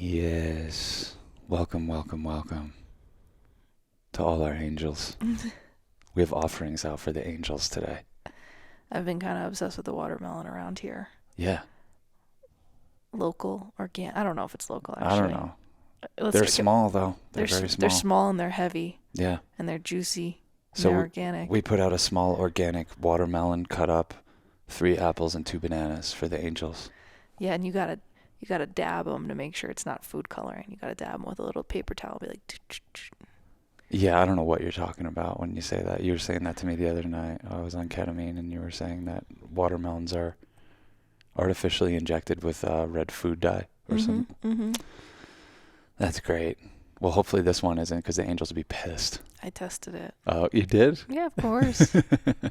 Yes. Welcome, welcome, welcome to all our angels. We have offerings out for the angels today. I've been kind of obsessed with the watermelon around here. Yeah. Local, organic. I don't know if it's local, actually. I don't know. They're small, though. They're very small. They're small and they're heavy. Yeah. And they're juicy. So they're organic. We put out a small organic watermelon cut up, 3 apples and 2 bananas for the angels. Yeah, and you gotta dab them to make sure it's not food coloring. You gotta dab them with a little paper towel. Be like, Yeah, I don't know what you're talking about when you say that. You were saying that to me the other night. I was on ketamine, and you were saying that watermelons are artificially injected with red food dye or something. Mm-hmm. That's great. Well, hopefully this one isn't, because the angels would be pissed. I tested it. Oh, you did? Yeah, of course.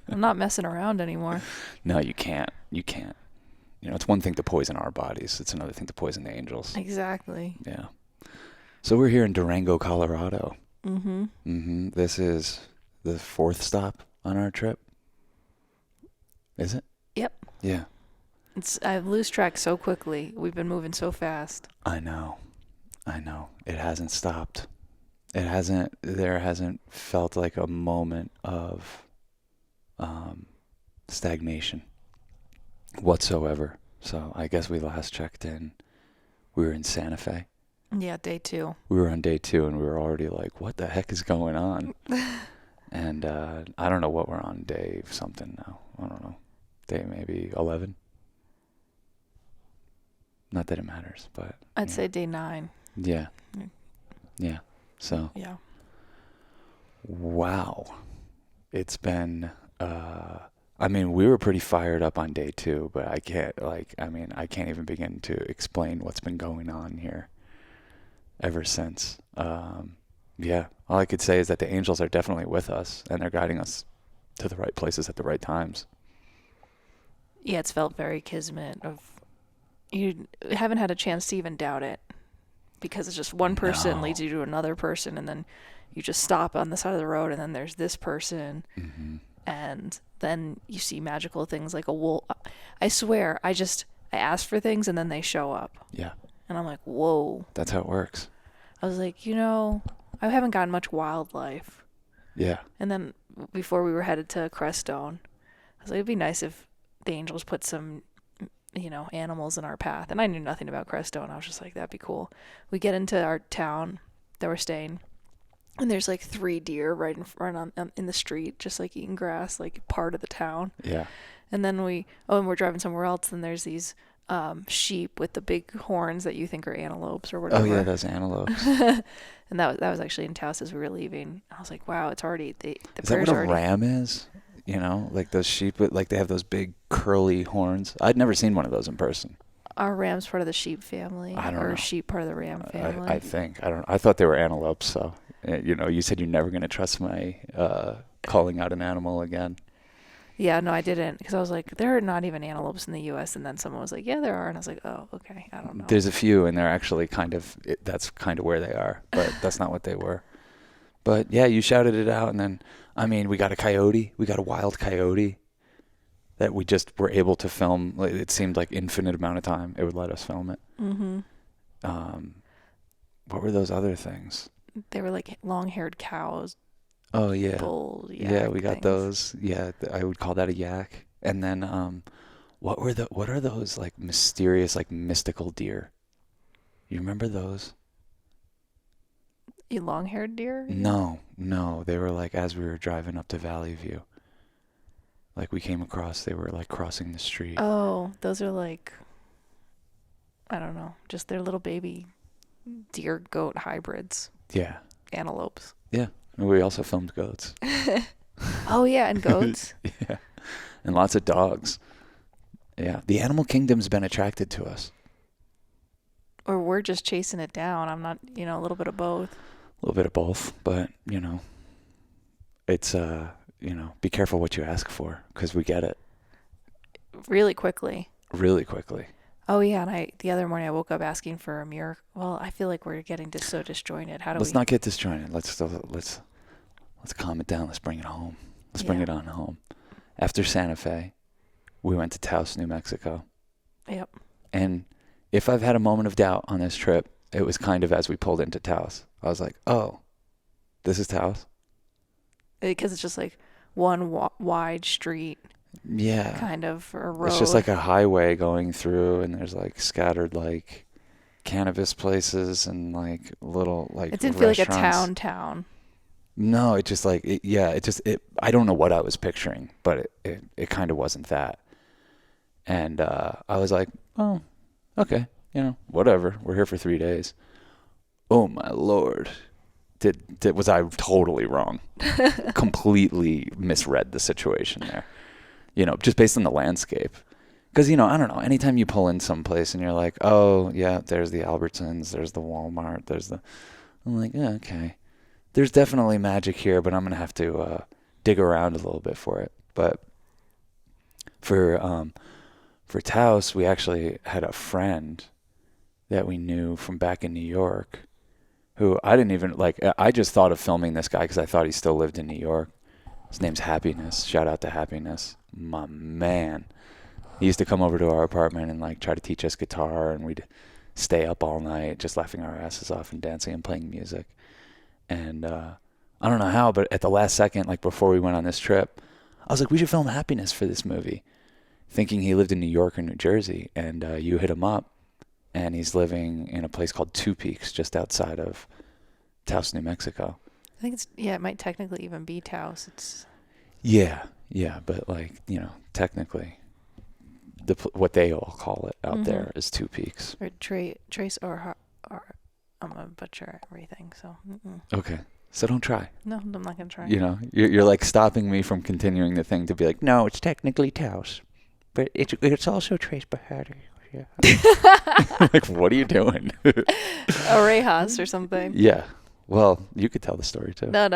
I'm not messing around anymore. No, you can't. You can't. You know, it's one thing to poison our bodies. It's another thing to poison the angels. Exactly. Yeah. So we're here in Durango, Colorado. Mm-hmm. Mm-hmm. This is the 4th stop on our trip. Is it? Yep. Yeah. I lose track so quickly. We've been moving so fast. I know. It hasn't stopped. There hasn't felt like a moment of stagnation whatsoever. So I guess we last checked in. We were in Santa Fe. Yeah, day 2. We were on day 2, and we were already like, what the heck is going on? And I don't know what we're on, day something now. I don't know. Day maybe 11. Not that it matters, but... I'd say day 9. Yeah. Yeah. So... Yeah. Wow. It's been... I mean, we were pretty fired up on day 2, but I can't even begin to explain what's been going on here ever since. Yeah. All I could say is that the angels are definitely with us, and they're guiding us to the right places at the right times. Yeah, it's felt very kismet. You haven't had a chance to even doubt it, because it's just one person leads you to another person, and then you just stop on the side of the road, and then there's this person, and then you see magical things like a wolf. I swear, I ask for things, and then they show up. Yeah. And I'm like, whoa. That's how it works. I was like, I haven't gotten much wildlife. Yeah. And then before we were headed to Crestone, I was like, it'd be nice if the angels put some, animals in our path. And I knew nothing about Crestone. I was just like, that'd be cool. We get into our town that we're staying, and there's like 3 deer right in the street, just like eating grass, like part of the town. Yeah. And then we're driving somewhere else, and there's these sheep with the big horns that you think are antelopes or whatever. Oh yeah, those antelopes. And that was actually in Taos as we were leaving. I was like, wow, it's already Is that what a ram is? Like those sheep they have those big curly horns. I'd never seen one of those in person. Are rams part of the sheep family? I don't know. Or sheep part of the ram family? I think. I thought they were antelopes. So, you said you're never going to trust my calling out an animal again. Yeah, no, I didn't, because I was like, there are not even antelopes in the U.S. And then someone was like, yeah, there are. And I was like, oh, okay, I don't know. There's a few, and they're actually that's kind of where they are, but that's not what they were. But yeah, you shouted it out, and then, we got a coyote. We got a wild coyote that we just were able to film. It seemed like infinite amount of time it would let us film it. Mm-hmm. What were those other things? They were like long-haired cows. Oh yeah. Bull, yeah, we got things. those. Yeah, I would call that a yak. And then what are those like mysterious, like mystical deer? You remember those? Long-haired deer? No. They were like, as we were driving up to Valley View, like we came across, they were like crossing the street. Oh, those are like, I don't know, just their little baby deer goat hybrids. Yeah. Antelopes. Yeah. And we also filmed goats. Oh yeah, and goats. Yeah. And lots of dogs. Yeah. The animal kingdom's been attracted to us. Or we're just chasing it down. I'm not, a little bit of both. A little bit of both, but, it's, be careful what you ask for, because we get it. Really quickly. Oh, yeah, and the other morning I woke up asking for a mirror. Well, I feel like we're getting so disjointed. Let's not get disjointed. Let's calm it down. Let's bring it home. Let's bring it on home. After Santa Fe, we went to Taos, New Mexico. Yep. And if I've had a moment of doubt on this trip, it was kind of as we pulled into Taos. I was like, oh, this is Taos? Because it's just like one wide street. Yeah. Kind of, or road. It's just like a highway going through, and there's like scattered like cannabis places and like little like it didn't feel like a restaurants. town. No, it just like I don't know what I was picturing, but it kind of wasn't that. And I was like, oh, okay, whatever. We're here for 3 days. Oh my Lord. Was I totally wrong? Completely misread the situation there. Just based on the landscape. Because, I don't know, anytime you pull in someplace and you're like, oh, yeah, there's the Albertsons, there's the Walmart, I'm like, yeah, okay. There's definitely magic here, but I'm going to have to dig around a little bit for it. But for Taos, we actually had a friend that we knew from back in New York who I didn't even, I just thought of filming this guy because I thought he still lived in New York. His name's Happiness. Shout out to Happiness. My man. He used to come over to our apartment and try to teach us guitar, and we'd stay up all night just laughing our asses off and dancing and playing music. And I don't know how, but at the last second, before we went on this trip, I was like, we should film Happiness for this movie, thinking he lived in New York or New Jersey. And you hit him up, and he's living in a place called Two Peaks, just outside of Taos, New Mexico. I think it might technically even be Taos. It's Yeah, but technically, what they all call it out there is Two Peaks. Or Trace or I'm gonna butcher everything. So. Okay, so don't try. No, I'm not gonna try. You're stopping me from continuing the thing to be like, no, it's technically Taos, but it's also Trace Bahari. Yeah. What are you doing? Orejas or something. Yeah. Well, you could tell the story too. No.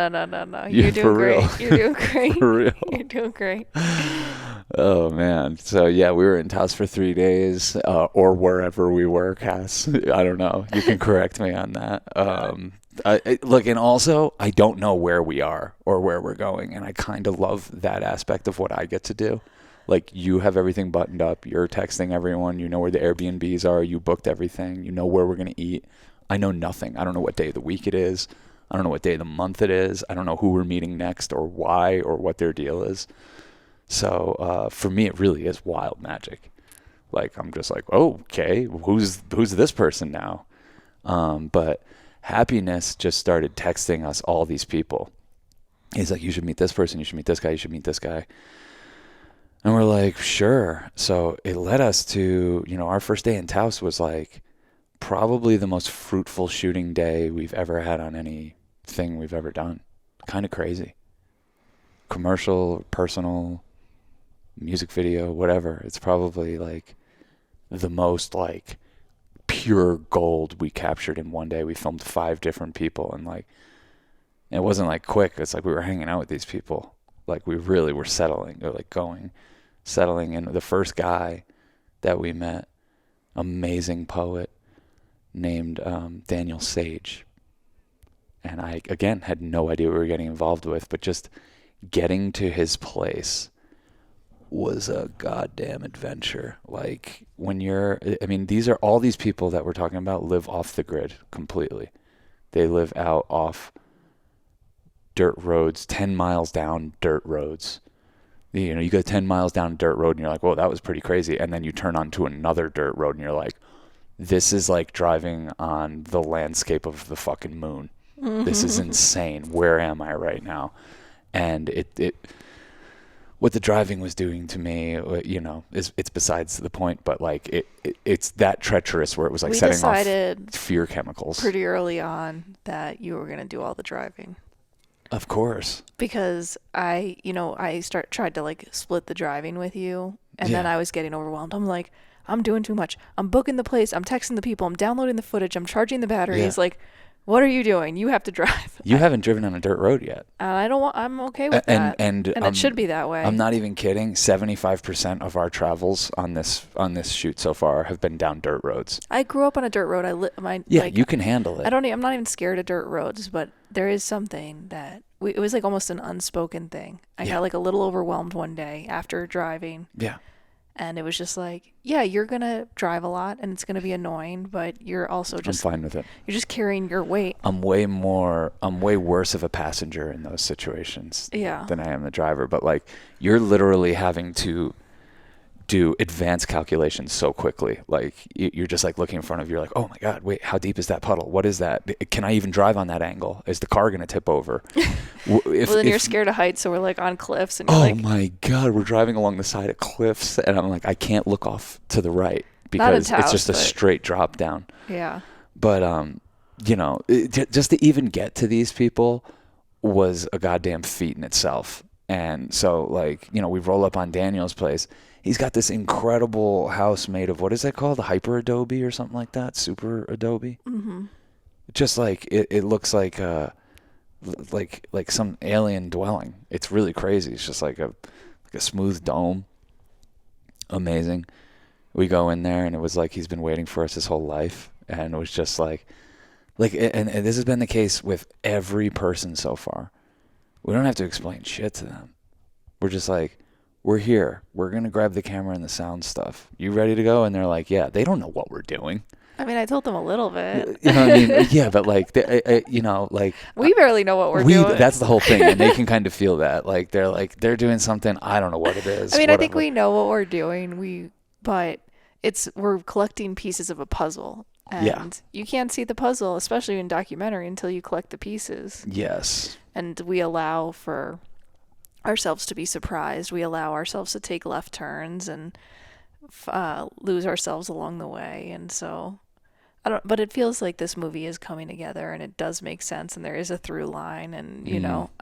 You're doing great. You're doing great. For real. You're doing great. Oh man. So yeah, we were in Taos for 3 days, or wherever we were, Cass. I don't know. You can correct me on that. Look, and also I don't know where we are or where we're going, and I kind of love that aspect of what I get to do. You have everything buttoned up. You're texting everyone. You know where the Airbnbs are. You booked everything. You know where we're going to eat. I know nothing. I don't know what day of the week it is. I don't know what day of the month it is. I don't know who we're meeting next or why or what their deal is. So for me, it really is wild magic. I'm just like, oh, okay, who's this person now? But Happiness just started texting us all these people. He's like, you should meet this person. You should meet this guy. You should meet this guy. And we're like, sure. So it led us to, our first day in Taos was probably the most fruitful shooting day we've ever had on anything we've ever done. Kind of crazy. Commercial, personal, music video, whatever. It's probably the most pure gold we captured in one day. We filmed 5 different people, and it wasn't quick. It's we were hanging out with these people. We really were settling in. The first guy that we met, amazing poet named Daniel Sage. And I, again, had no idea what we were getting involved with, but just getting to his place was a goddamn adventure. These are all these people that we're talking about live off the grid completely. They live out off dirt roads, 10 miles down dirt roads. You go 10 miles down a dirt road and you're like, whoa, that was pretty crazy. And then you turn onto another dirt road and you're like, this is like driving on the landscape of the fucking moon. This is insane. Where am I right now? And it what the driving was doing to me, it's besides the point, but it's that treacherous where it was we setting decided off fear chemicals. Pretty early on that you were going to do all the driving. Of course. Because I tried to split the driving with you, and then I was getting overwhelmed. I'm like, I'm doing too much. I'm booking the place. I'm texting the people. I'm downloading the footage. I'm charging the batteries. Yeah. What are you doing? You have to drive. You haven't driven on a dirt road yet. I'm okay with that. And it should be that way. I'm not even kidding. 75% of our travels on this shoot so far have been down dirt roads. I grew up on a dirt road. You can handle it. I'm not even scared of dirt roads, but there is something that it was almost an unspoken thing. I got a little overwhelmed one day after driving. Yeah. And it was just like, yeah, you're going to drive a lot and it's going to be annoying, but you're also just... I'm fine with it. You're just carrying your weight. I'm way worse of a passenger in those situations than I am the driver. But like, you're literally having to do advanced calculations so quickly. Like you're just like looking in front of you. You're like, oh my God, wait, how deep is that puddle? What is that? Can I even drive on that angle? Is the car going to tip over? You're scared of heights. So we're like on cliffs and you're my God, we're driving along the side of cliffs. And I'm like, I can't look off to the right because Taos, it's just a straight drop down. Yeah. But, just to even get to these people was a goddamn feat in itself. And so like, we roll up on Daniel's place. He's got this incredible house made of, what is that called? Hyper Adobe or something like that? Super Adobe? Mm-hmm. Just like, it looks like some alien dwelling. It's really crazy. It's just like a smooth dome. Amazing. We go in there and it was like he's been waiting for us his whole life. And it was just like, and this has been the case with every person so far. We don't have to explain shit to them. We're just like, we're here. We're going to grab the camera and the sound stuff. You ready to go? And they're like, yeah. They don't know what we're doing. I mean, I told them a little bit. You know what I mean? Yeah, but like, like... We barely know what we're doing. That's the whole thing. And they can kind of feel that. Like, they're doing something. I don't know what it is. I mean, whatever. I think we know what we're doing. But we're collecting pieces of a puzzle. And you can't see the puzzle, especially in documentary, until you collect the pieces. Yes. And we allow for ourselves to be surprised. We allow ourselves to take left turns and lose ourselves along the way. And so, but it feels like this movie is coming together, and it does make sense, and there is a through line. And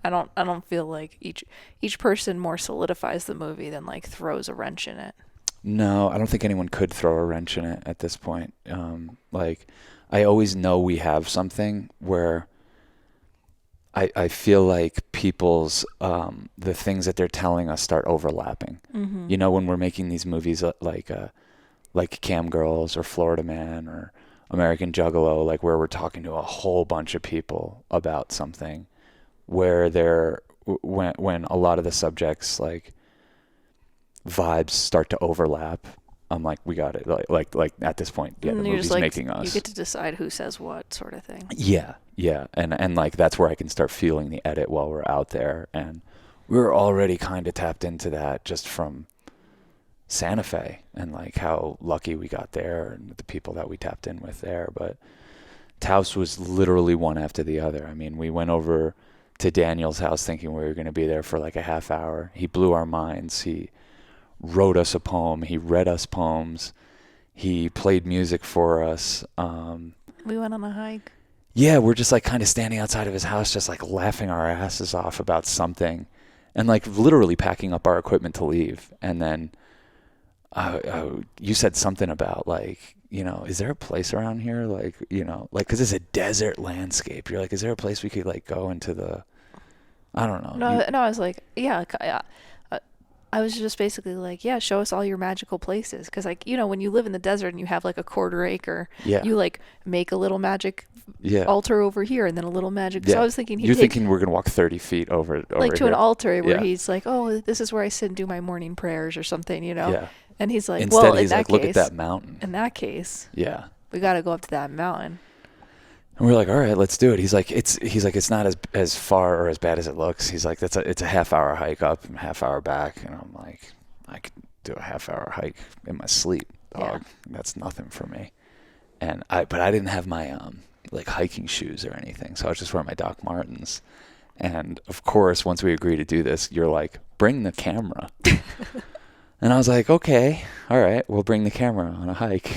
I don't feel like each person more solidifies the movie than like throws a wrench in it. No, I don't think anyone could throw a wrench in it at this point. Like, I always know we have something where I feel like people's, the things that they're telling us start overlapping. Mm-hmm. When we're making these movies like Cam Girls or Florida Man or American Juggalo, like where we're talking to a whole bunch of people about something, where when a lot of the subjects like vibes start to overlap, I'm like, we got it. Like at this point, the movie's making us. You get to decide who says what, sort of thing. Yeah. And like that's where I can start feeling the edit while we're out there. And we were already kind of tapped into that just from Santa Fe and like how lucky we got there and the people that we tapped in with there. But Taos was literally one after the other. I mean, we went over to Daniel's house thinking we were going to be there for like a half hour. He blew our minds. He wrote us a poem. He read us poems. He played music for us. We went on a hike. Yeah, we're just like kind of standing outside of his house, just like laughing our asses off about something and like literally packing up our equipment to leave. And then you said something about like, is there a place around here? Like, like, cause it's a desert landscape. You're like, is there a place we could like go into the, I don't know. No, I was like, yeah. I was just basically like, yeah, show us all your magical places. Because, like, when you live in the desert and you have, like, a quarter acre, you, like, make a little magic altar over here and then a little magic. So I was thinking You're thinking we're going to walk 30 feet over like, to here. an altar where he's like, oh, this is where I sit and do my morning prayers or something, Yeah. And he's like, Instead, well, he's like, look at that mountain. In that case. Yeah. We got to go up to that mountain. And we're like, all right, let's do it. He's like, it's not as far or as bad as it looks. He's like, it's a half-hour hike up and half-hour back. And I'm like, I could do a half-hour hike in my sleep, dog. Yeah. That's nothing for me. But I didn't have my like hiking shoes or anything, so I was just wearing my Doc Martens. And of course, once we agree to do this, you're like, bring the camera. And I was like, okay, all right, we'll bring the camera on a hike.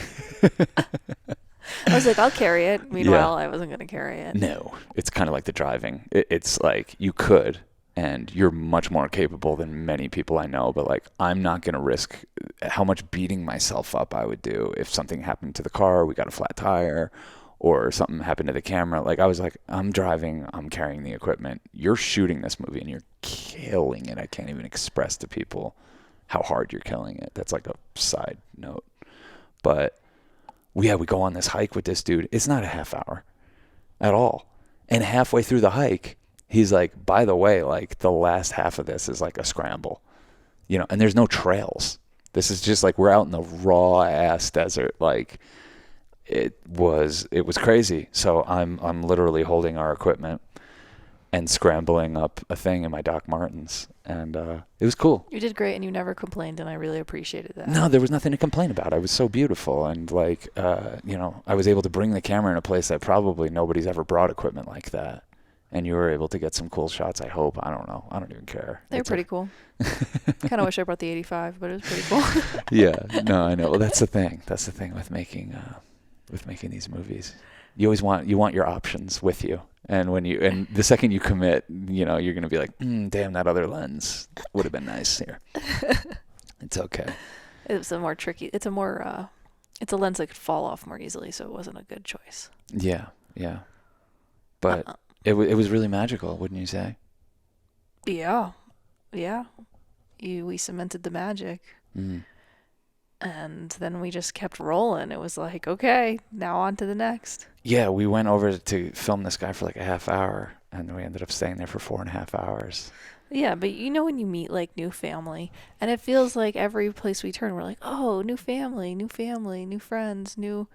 I was like, I'll carry it. Meanwhile, I wasn't going to carry it. No, it's kind of like the driving. It's like you could, and you're much more capable than many people I know. But like, I'm not going to risk how much beating myself up I would do if something happened to the car, we got a flat tire, or something happened to the camera. Like, I was like, I'm driving, I'm carrying the equipment. You're shooting this movie, and you're killing it. I can't even express to people how hard you're killing it. That's like a side note. But we go on this hike with this dude. It's not a half hour at all. And halfway through the hike, he's like, by the way, like the last half of this is like a scramble, and there's no trails. This is just like we're out in the raw ass desert. Like it was crazy. So I'm literally holding our equipment and scrambling up a thing in my Doc Martens, and it was cool. You did great, and you never complained, and I really appreciated that. No, there was nothing to complain about. I was so beautiful, and like I was able to bring the camera in a place that probably nobody's ever brought equipment like that. And you were able to get some cool shots, I hope. I don't know. I don't even care. They were pretty cool. Kind of wish I brought the 85, but it was pretty cool. Yeah. No, I know. Well, that's the thing. That's the thing with making these movies. You always want your options with you. And and the second you commit, you're going to be like, damn, that other lens would have been nice here. It's okay. It was a more tricky. It's a lens that could fall off more easily, so it wasn't a good choice. Yeah. Yeah. But it was really magical, wouldn't you say? Yeah. We cemented the magic. And then we just kept rolling. It was like, okay, now on to the next. Yeah, we went over to film this guy for like a half hour, and we ended up staying there for 4.5 hours. Yeah, but when you meet like new family, and it feels like every place we turn, we're like, oh, new family, new friends, new,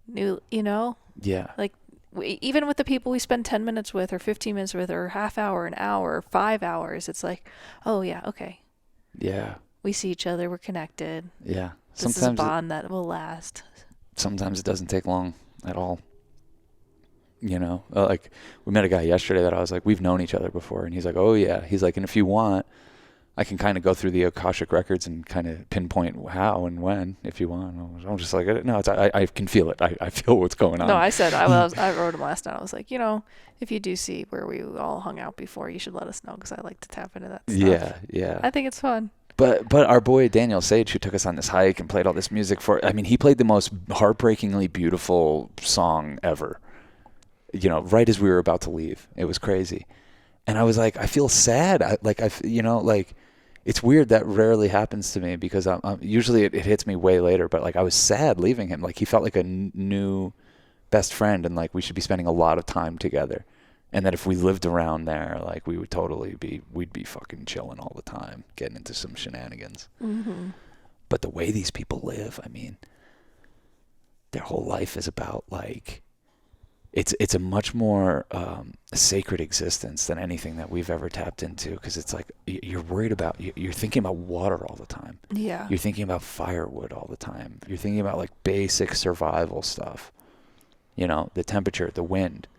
Yeah. Like, even with the people we spend 10 minutes with or 15 minutes with or half hour, an hour, 5 hours, it's like, oh, yeah, okay. Yeah. We see each other. We're connected. Yeah. This is a bond that will last. Sometimes it doesn't take long at all. Like we met a guy yesterday that I was like, we've known each other before. And he's like, oh, yeah. He's like, and if you want, I can kind of go through the Akashic records and kind of pinpoint how and when, if you want. I'm just like, no, I can feel it. I feel what's going on. No, I said, I wrote him last night. I was like, if you do see where we all hung out before, you should let us know because I like to tap into that stuff. Yeah. I think it's fun. But our boy Daniel Sage, who took us on this hike and played all this music he played the most heartbreakingly beautiful song ever. Right as we were about to leave, it was crazy, and I was like, I feel sad. It's weird that rarely happens to me because I'm usually it hits me way later. But like I was sad leaving him. Like he felt like a new best friend, and like we should be spending a lot of time together. And that if we lived around there, like we would we'd be fucking chilling all the time, getting into some shenanigans. Mm-hmm. But the way these people live, their whole life is about like, it's a much more sacred existence than anything that we've ever tapped into. Because it's like you're worried about, you're thinking about water all the time. Yeah. You're thinking about firewood all the time. You're thinking about like basic survival stuff. The temperature, the wind.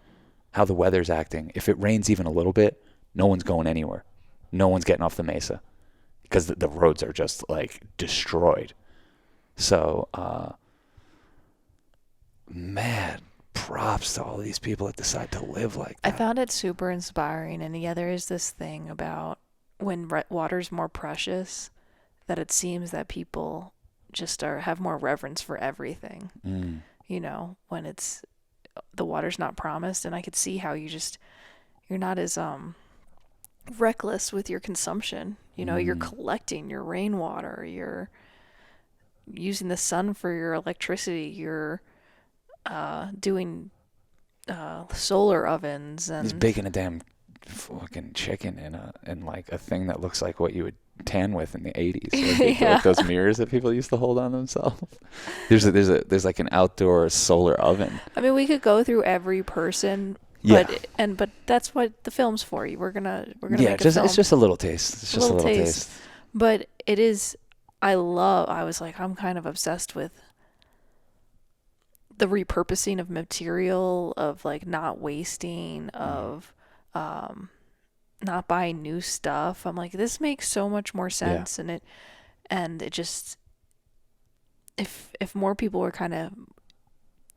How the weather's acting. If it rains even a little bit, no one's going anywhere. No one's getting off the mesa because the roads are just like destroyed. So, mad props to all these people that decide to live like that. I found it super inspiring. And yeah, there is this thing about when water's more precious, that it seems that people just have more reverence for everything. When it's the water's not promised, and I could see how you're not as reckless with your consumption. You're collecting your rainwater, you're using the sun for your electricity, you're doing solar ovens, and he's baking a damn fucking chicken in like a thing that looks like what you would tan with in the 80s. Like those mirrors that people used to hold on themselves. There's like an outdoor solar oven. We could go through every person, but that's what the film's for. We're gonna make a film. It's just a little taste. It's just a little taste. But it is. I was like, I'm kind of obsessed with the repurposing of material, of like not wasting, of not buying new stuff. I'm like, this makes so much more sense. Yeah. And it just, if more people were kind of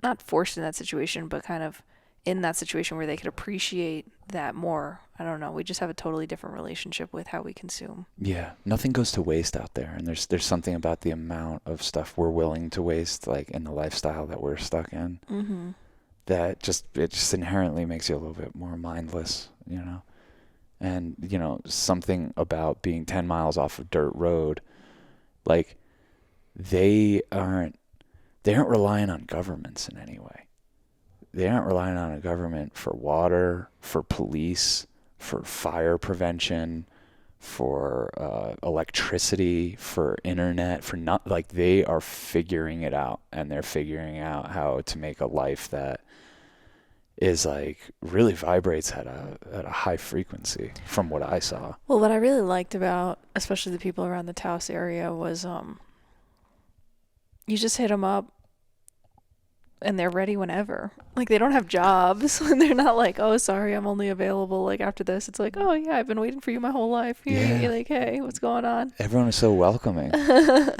not forced in that situation, but kind of in that situation where they could appreciate that more, I don't know, we just have a totally different relationship with how we consume. Yeah, nothing goes to waste out there, and there's something about the amount of stuff we're willing to waste, like in the lifestyle that we're stuck in, that it just inherently makes you a little bit more mindless, And, something about being 10 miles off a dirt road, like they aren't relying on governments in any way. They aren't relying on a government for water, for police, for fire prevention, for electricity, for internet, for not like they are figuring it out, and they're figuring out how to make a life that is like really vibrates at a high frequency from what I saw. Well, what I really liked about, especially the people around the Taos area, was you just hit them up and they're ready whenever. Like, they don't have jobs, and they're not like, oh, sorry, I'm only available like after this. It's like, oh yeah, I've been waiting for you my whole life. You're like, hey, what's going on? Everyone is so welcoming.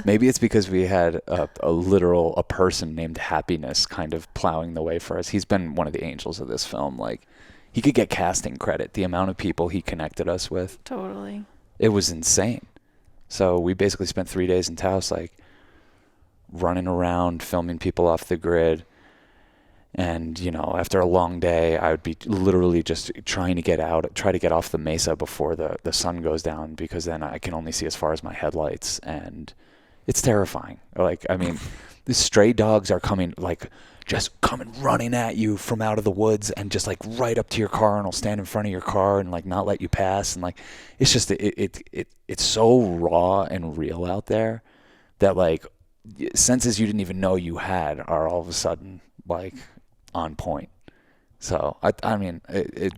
Maybe it's because we had a person named Happiness kind of plowing the way for us. He's been one of the angels of this film. Like, he could get casting credit. The amount of people he connected us with. Totally. It was insane. So we basically spent 3 days in Taos, like, running around, filming people off the grid. And, you know, after a long day, I would be literally just trying to get out, try to get off the mesa before the sun goes down, because then I can only see as far as my headlights, and it's terrifying. Like, I mean, the stray dogs are coming, like, just coming running at you from out of the woods, and just like right up to your car, and will stand in front of your car and like not let you pass. And like, it's just, it's so raw and real out there that like senses you didn't even know you had are all of a sudden like on point. So I mean,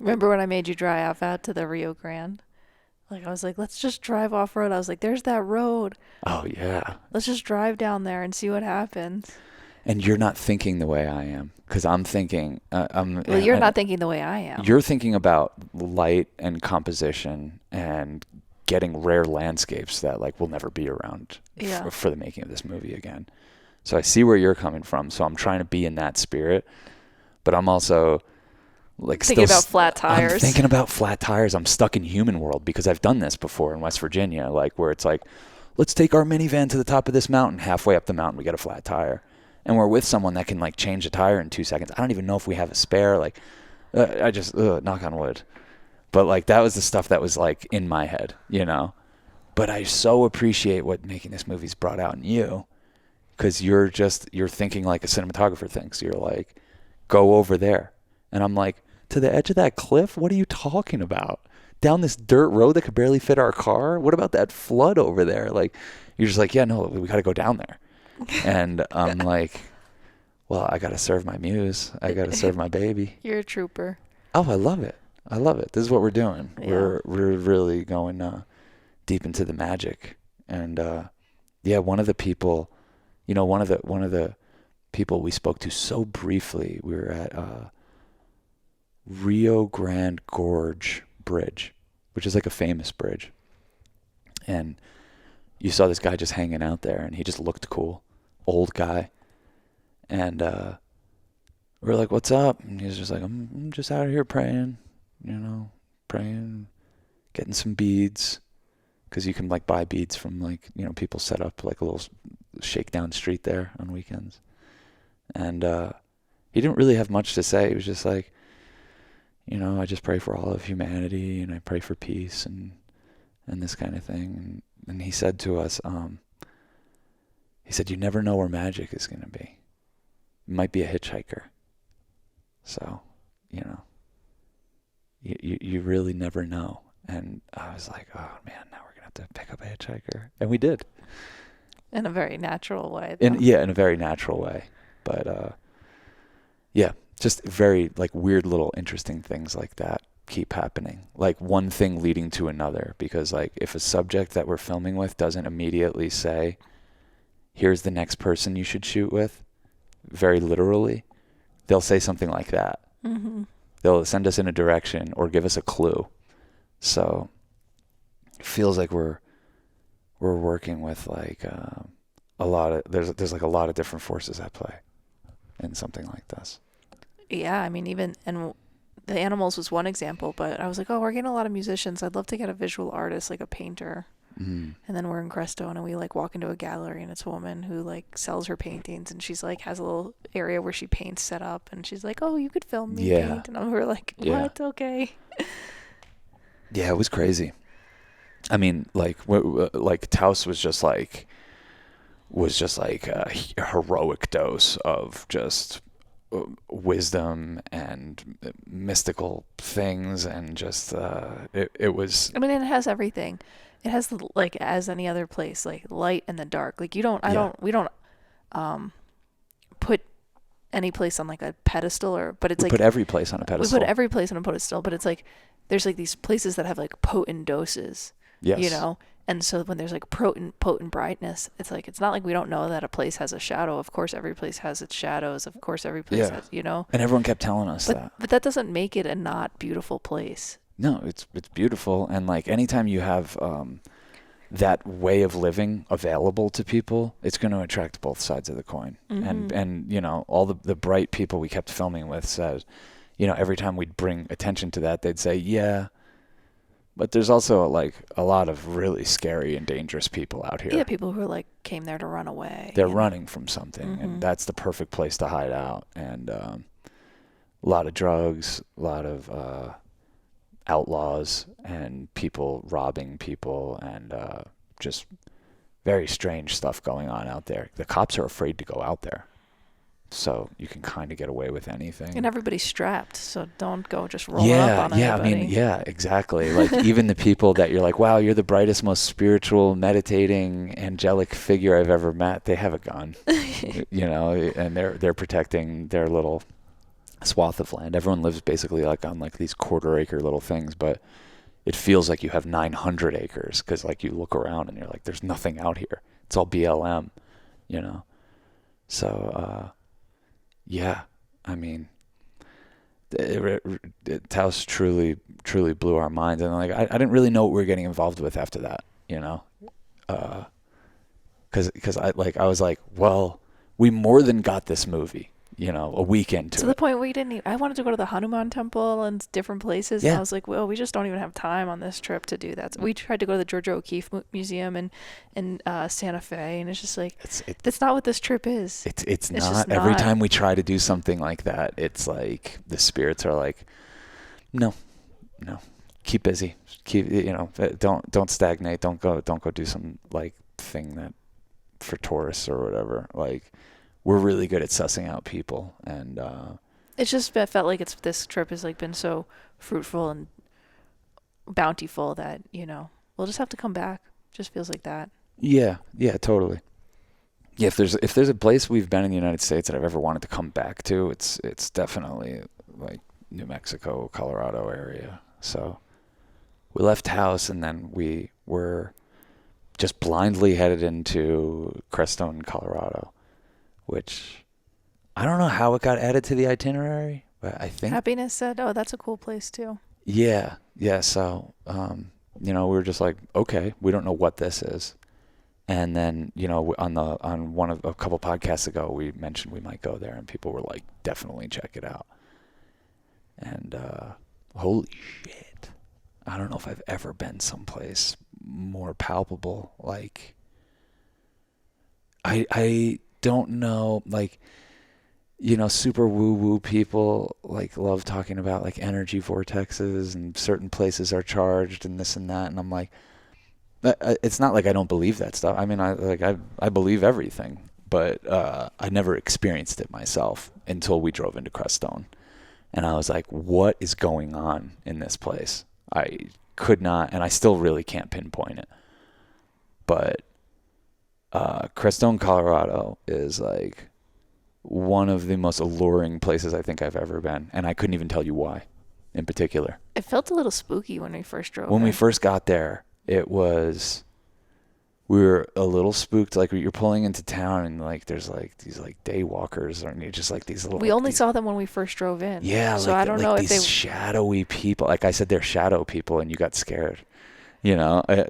remember when I made you drive out to the Rio Grande? Like, I was like, let's just drive off road. I was like, there's that road. Oh yeah. Let's just drive down there and see what happens. And you're not thinking the way I am, because I'm thinking. Well, you're not thinking the way I am. You're thinking about light and composition and getting rare landscapes that like will never be around for the making of this movie again. So I see where you're coming from. So I'm trying to be in that spirit, but I'm also like thinking about flat tires. I'm thinking about flat tires. I'm stuck in human world because I've done this before in West Virginia, like where it's like, let's take our minivan to the top of this mountain. Halfway up the mountain, we get a flat tire. And we're with someone that can like change a tire in 2 seconds. I don't even know if we have a spare. Like, I just knock on wood. But like that was the stuff that was like in my head, you know. But I so appreciate what making this movie's brought out in you, because you're thinking like a cinematographer thinks. You're like, go over there, and I'm like, to the edge of that cliff. What are you talking about? Down this dirt road that could barely fit our car. What about that flood over there? Like, you're just like, yeah, no, we got to go down there. And I'm like, well, I got to serve my muse. I got to serve my baby. You're a trooper. Oh, I love it. I love it. This is what we're doing. Yeah. We're really going deep into the magic. And yeah, one of the people, you know, one of the people we spoke to so briefly, we were at Rio Grande Gorge Bridge, which is like a famous bridge. And you saw this guy just hanging out there, and he just looked cool. Old guy. And we're like, what's up? And he's just like, I'm just out here praying, you know, praying, getting some beads. Because you can like buy beads from like, you know, people set up like a little shakedown street there on weekends. And he didn't really have much to say. He was just like, you know, I just pray for all of humanity, and I pray for peace and this kind of thing. And he said to us, he said, you never know where magic is going to be. It might be a hitchhiker. So, you know, you really never know. And I was like, oh man, now we're going to have to pick up a hitchhiker. And we did. In a very natural way. In a very natural way. But yeah, just very like weird little interesting things like that keep happening. Like one thing leading to another. Because like if a subject that we're filming with doesn't immediately say, here's the next person you should shoot with, very literally, they'll say something like that. Mm-hmm. They'll send us in a direction or give us a clue. So it feels like we're working with like a lot of there's like a lot of different forces at play in something like this. Yeah, I mean, even and the animals was one example, but I was like, oh, we're getting a lot of musicians. I'd love to get a visual artist, like a painter. Mm. And then we're in Crestone, and we like walk into a gallery, and it's a woman who like sells her paintings, and she's like has a little area where she paints set up, and she's like, oh, you could film me paint, and we were like, what? Yeah. Okay. Yeah, it was crazy. I mean, like Taos was just like a heroic dose of just wisdom and mystical things, and just it was. I mean, it has everything. It has like as any other place, like light and the dark. Like you don't, we don't put any place on like a pedestal, but it's we like put every place on a pedestal. We put every place on a pedestal, but it's like there's like these places that have like potent doses. Yes. You know. And so when there's like potent brightness, it's like, it's not like we don't know that a place has a shadow. Of course, every place has its shadows. Of course, every place has, you know. And everyone kept telling us that. But that doesn't make it a not beautiful place. No, it's beautiful. And like anytime you have that way of living available to people, it's going to attract both sides of the coin. Mm-hmm. And you know, all the bright people we kept filming with said, you know, every time we'd bring attention to that, they'd say, yeah, but there's also like a lot of really scary and dangerous people out here. Yeah, people who like came there to run away. They're running from something, Mm-hmm. and that's the perfect place to hide out. And a lot of drugs, a lot of outlaws, and people robbing people, and just very strange stuff going on out there. The cops are afraid to go out there. So you can kind of get away with anything. And everybody's strapped, so don't go just rolling up on anybody. I mean, yeah, exactly. Like even the people that you're like, wow, you're the brightest, most spiritual, meditating, angelic figure I've ever met. They have a gun, you know, and they're protecting their little swath of land. Everyone lives basically like on like these quarter-acre little things, but it feels like you have 900 acres because like you look around and you're like, there's nothing out here. It's all BLM, you know. So. Yeah, I mean, Taos truly blew our minds, and like I didn't really know what we were getting involved with after that, you know, because I was like, well, we more than got this movie, you know, a week into to the point where I wanted to go to the Hanuman temple and different places, and I was like, well, we just don't even have time on this trip to do that. So we tried to go to the Georgia O'Keeffe Museum in Santa Fe, and it's just like, that's not what this trip is. It's not. Every time we try to do something like that, it's like the spirits are like, no, keep busy, don't stagnate, don't go do some like thing that for tourists or whatever, like. We're really good at sussing out people, and it's just felt like this trip has like been so fruitful and bountiful that, you know, we'll just have to come back. Just feels like that. Yeah, totally. Yeah, if there's a place we've been in the United States that I've ever wanted to come back to, it's definitely like New Mexico, Colorado area. So we left Taos, and then we were just blindly headed into Crestone, Colorado. Which I don't know how it got added to the itinerary, but I think Happiness said, "Oh, that's a cool place too." Yeah. So, you know, we were just like, okay, we don't know what this is, and then you know, on a couple podcasts ago, we mentioned we might go there, and people were like, definitely check it out. And holy shit, I don't know if I've ever been someplace more palpable. Like, I don't know, like, you know, super woo-woo people like love talking about like energy vortexes and certain places are charged and this and that, and I'm like, it's not like I don't believe that stuff. I mean, I believe everything, but I never experienced it myself until we drove into Crestone, and I was like, what is going on in this place? I could not, and I still really can't pinpoint it, but Crestone, Colorado is like one of the most alluring places I think I've ever been, and I couldn't even tell you why in particular. It felt a little spooky when we first drove. When we first got there, we were a little spooked. Like you're pulling into town, and like there's like these like day walkers, or just like these little. We only saw them when we first drove in. Yeah, so like, I don't know if these shadowy people. Like I said, they're shadow people, and you got scared. You know, it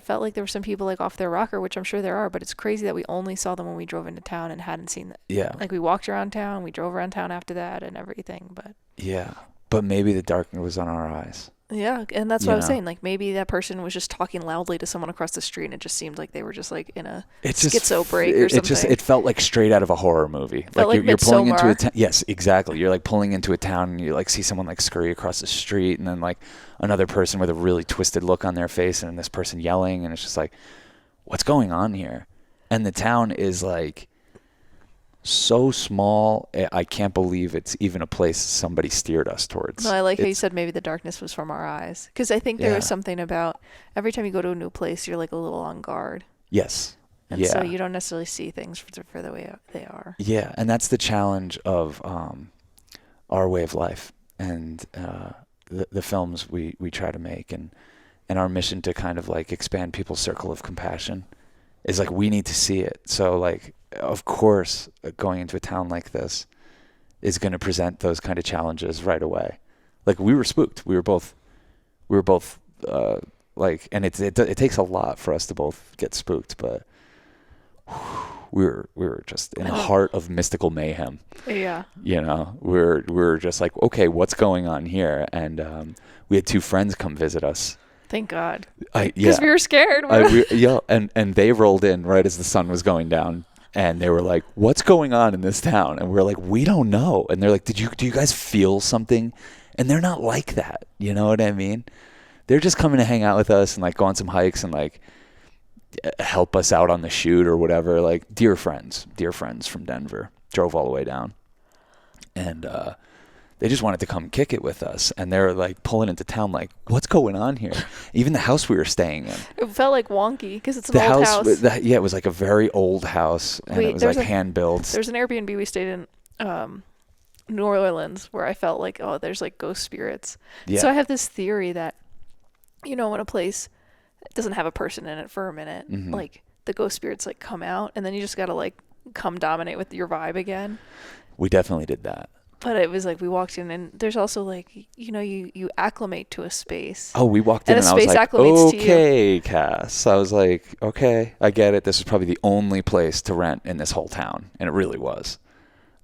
felt like there were some people like off their rocker, which I'm sure there are, but it's crazy that we only saw them when we drove into town and hadn't seen them. Yeah. Like we walked around town, we drove around town after that and everything, but. Yeah. But maybe the darkness was on our eyes. Yeah, and that's what I was saying. Like maybe that person was just talking loudly to someone across the street, and it just seemed like they were just like in a schizo break or something. It felt like straight out of a horror movie. Like you're pulling into a town. Yes, exactly. You're like pulling into a town, and you like see someone like scurry across the street, and then like another person with a really twisted look on their face, and this person yelling, and it's just like, what's going on here? And the town is like so small. I can't believe it's even a place somebody steered us towards. No, I like how you said maybe the darkness was from our eyes. Because I think there was something about every time you go to a new place, you're like a little on guard. Yes. And so you don't necessarily see things for the way they are. Yeah, and that's the challenge of our way of life and the films we try to make, and our mission to kind of like expand people's circle of compassion is like we need to see it. So like, of course, going into a town like this is going to present those kind of challenges right away. Like we were spooked. We were both like, and it takes a lot for us to both get spooked, but we were just in the heart of mystical mayhem. Yeah. You know, we're just like, okay, what's going on here? And we had 2 friends come visit us. Thank God. Because we were scared. And they rolled in right as the sun was going down, and they were like, "What's going on in this town?" And we're like, "We don't know." And they're like, do you guys feel something?" And they're not like that. You know what I mean? They're just coming to hang out with us and like go on some hikes and like help us out on the shoot or whatever. Like dear friends from Denver drove all the way down, and they just wanted to come kick it with us. And they're like pulling into town like, what's going on here? Even the house we were staying in, it felt like wonky because it's an old house. It was like a very old house, and it was like hand built. There's an Airbnb we stayed in New Orleans where I felt like, oh, there's like ghost spirits. Yeah. So I have this theory that, you know, when a place doesn't have a person in it for a minute, like the ghost spirits like come out, and then you just gotta like come dominate with your vibe again. We definitely did that. But it was like we walked in, and there's also like, you know, you acclimate to a space. Oh, we walked in and I was like, okay, Cass. I was like, okay, I get it. This is probably the only place to rent in this whole town. And it really was.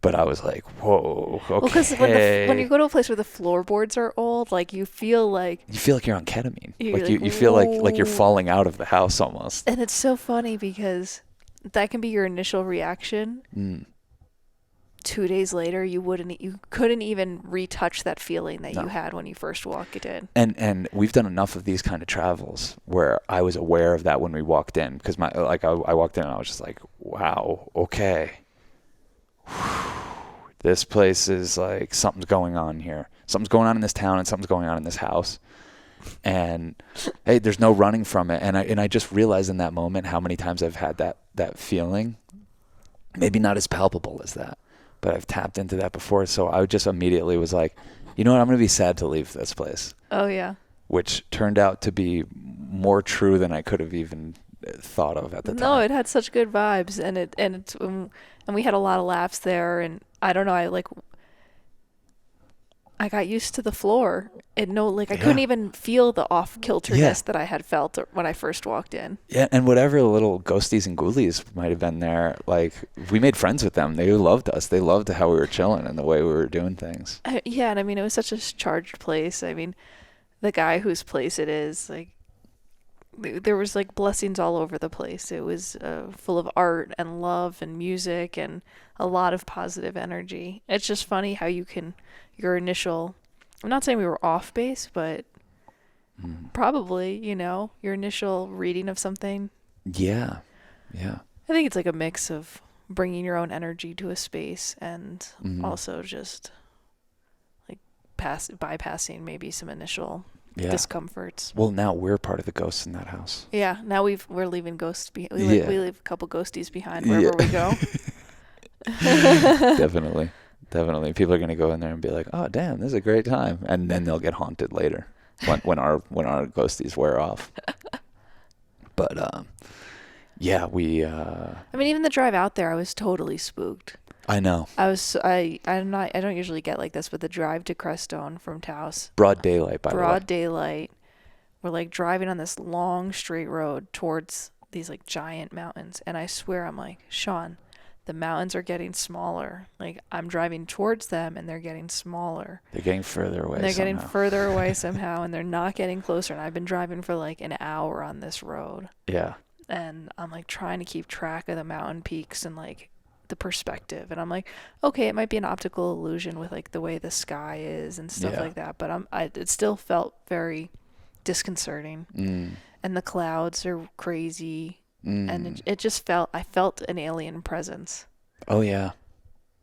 But I was like, whoa, okay. Well, because when you go to a place where the floorboards are old, like you feel like you're on ketamine. You feel like you're falling out of the house almost. And it's so funny because that can be your initial reaction. 2 days later, you couldn't even retouch that feeling that you had when you first walked in. And we've done enough of these kind of travels where I was aware of that when we walked in, because I walked in and I was just like, wow, okay. This place is like, something's going on here. Something's going on in this town and something's going on in this house. And hey, there's no running from it. And I just realized in that moment how many times I've had that feeling. Maybe not as palpable as that, but I've tapped into that before. So I just immediately was like, you know what? I'm going to be sad to leave this place. Oh, yeah. Which turned out to be more true than I could have even thought of at the time. No, it had such good vibes, and we had a lot of laughs there. And I don't know, I got used to the floor. I couldn't even feel the off-kilterness that I had felt when I first walked in. Yeah, and whatever little ghosties and ghoulies might have been there, like, we made friends with them. They loved us. They loved how we were chilling and the way we were doing things. Yeah, and I mean, it was such a charged place. I mean, the guy whose place it is, like, there was like blessings all over the place. It was full of art and love and music and a lot of positive energy. It's just funny how your initial, I'm not saying we were off base, but probably, your initial reading of something. Yeah. I think it's like a mix of bringing your own energy to a space and also just like bypassing maybe some initial discomforts. Well, now we're part of the ghosts in that house. Yeah, now we're leaving ghosts we leave a couple ghosties behind wherever we go. Definitely. People are going to go in there and be like, "Oh, damn, this is a great time." And then they'll get haunted later when our ghosties wear off. But we I mean, even the drive out there, I was totally spooked. I know. I don't usually get like this, but the drive to Crestone from Taos. Broad daylight, by the way. Broad daylight. We're like driving on this long straight road towards these like giant mountains, and I swear I'm like, Sean, the mountains are getting smaller. Like, I'm driving towards them and they're getting smaller. They're getting further away. Getting further away somehow, and they're not getting closer. And I've been driving for like an hour on this road. Yeah. And I'm like trying to keep track of the mountain peaks and like the perspective, and I'm like, okay, it might be an optical illusion with like the way the sky is and stuff like that, but it still felt very disconcerting. And the clouds are crazy, and it just I felt an alien presence. Oh yeah,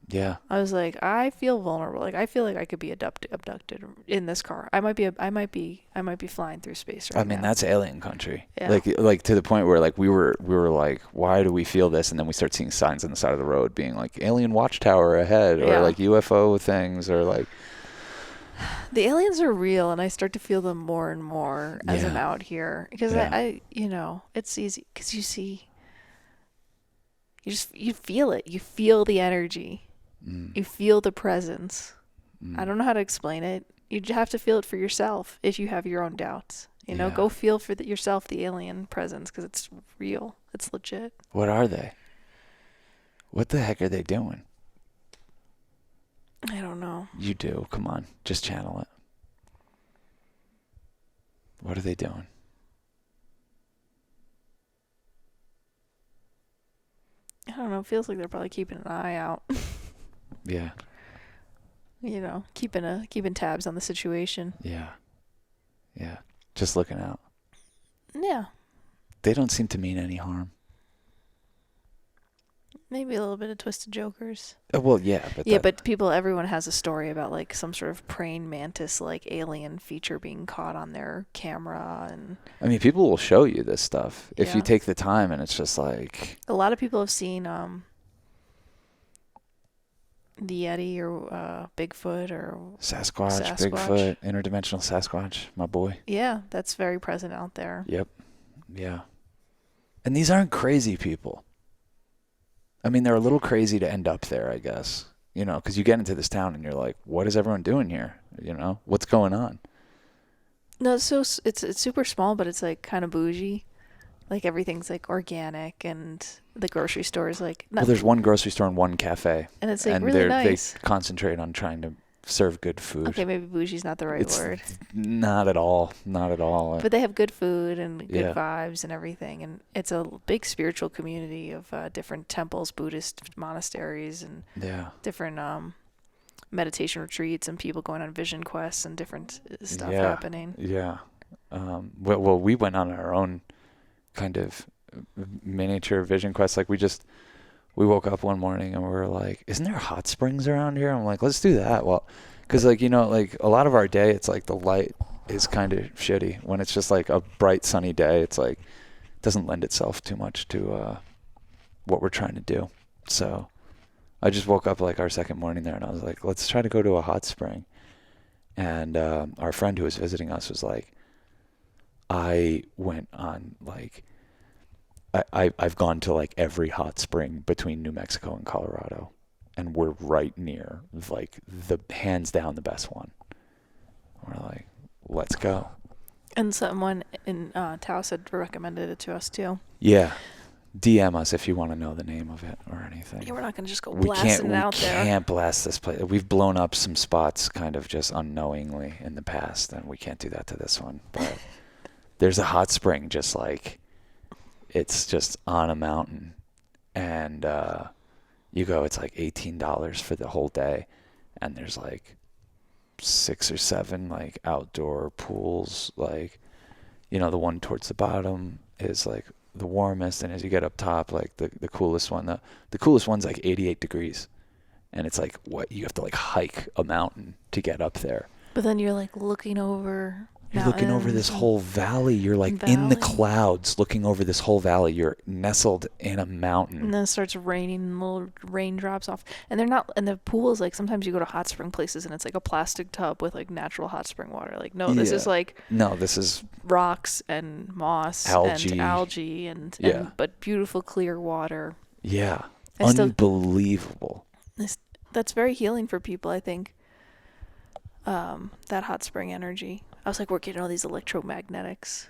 Yeah. I was like, I feel vulnerable. Like I feel like I could be abducted in this car. I might be flying through space right I mean, now. that's alien country. Yeah. Like to the point where like we were like, why do we feel this? And then we start seeing signs on the side of the road being like alien watchtower ahead, or Yeah. like UFO things, or like The aliens are real, and I start to feel them more and more as I'm Yeah. out here. Because Yeah. I, it's easy because you feel it. You feel the energy. Mm. You feel the presence. Mm. I don't know how to explain it. You just have to feel it for yourself if you have your own doubts. Yeah. Go feel for yourself the alien presence because it's real. It's legit. What are they? What the heck are they doing? I don't know. You do. Come on. Just channel it. What are they doing? I don't know. It feels like they're probably keeping an eye out. Yeah. Keeping tabs on the situation. Yeah. Yeah. Just looking out. Yeah. They don't seem to mean any harm. Maybe a little bit of twisted jokers. Well, yeah, but Everyone has a story about like some sort of praying mantis like alien feature being caught on their camera, and I mean, people will show you this stuff if you Yeah. take the time, and it's just like a lot of people have seen the Yeti or Bigfoot or Sasquatch, Sasquatch. Bigfoot, interdimensional Sasquatch, my boy. yeah, that's very present out there. Yep. Yeah. And these aren't crazy people. I mean, they're a little crazy to end up there, I guess. Because you get into this town and you're like, what is everyone doing here? What's going on? No, it's super small, but it's like kind of bougie. Like everything's like organic, and the grocery store is like Well, there's one grocery store and one cafe. and it's like and really nice. they concentrate on trying to serve good food. Okay, maybe bougie's not the right word. Not at all. Not at all. But they have good food and good Yeah. vibes and everything, and it's a big spiritual community of different temples, Buddhist monasteries, and Yeah. different meditation retreats, and people going on vision quests and different stuff Yeah. happening. Yeah. Well, we went on our own kind of miniature vision quest. Like we woke up one morning and we were like, isn't there hot springs around here? I'm like, let's do that. Well, because like, like a lot of our day, it's like the light is kind of shitty. When it's just like a bright sunny day, it's like, it doesn't lend itself too much to what we're trying to do. So I just woke up like our second morning there and I was like, let's try to go to a hot spring. And our friend who was visiting us was like, I went on like, I've gone to like every hot spring between New Mexico and Colorado, and we're right near like the hands down the best one. We're like, let's go. And someone in Taos had recommended it to us too. Yeah. DM us if you want to know the name of it or anything. Yeah, we're not gonna just go We blasting it out there. can't blast this place. We've blown up some spots kind of just unknowingly in the past, and we can't do that to this one. But there's a hot spring just like, it's just on a mountain, and you go, it's like $18 for the whole day, and there's like 6 or 7 like outdoor pools. Like, the one towards the bottom is like the warmest, and as you get up top, like the coolest one, the coolest one's like 88 degrees, and it's like what you have to like hike a mountain to get up there. But then you're like looking over. You're looking over this whole valley. You're like in the clouds looking over this whole valley. You're nestled in a mountain. And then it starts raining and little raindrops off. And they're not, and the pool is like, sometimes you go to hot spring places and it's like a plastic tub with like natural hot spring water. Like, no, this is like. No, this is rocks and moss algae. and algae and but beautiful clear water. Yeah. Unbelievable. That's very healing for people, I think. That hot spring energy. I was like, we're getting all these electromagnetics.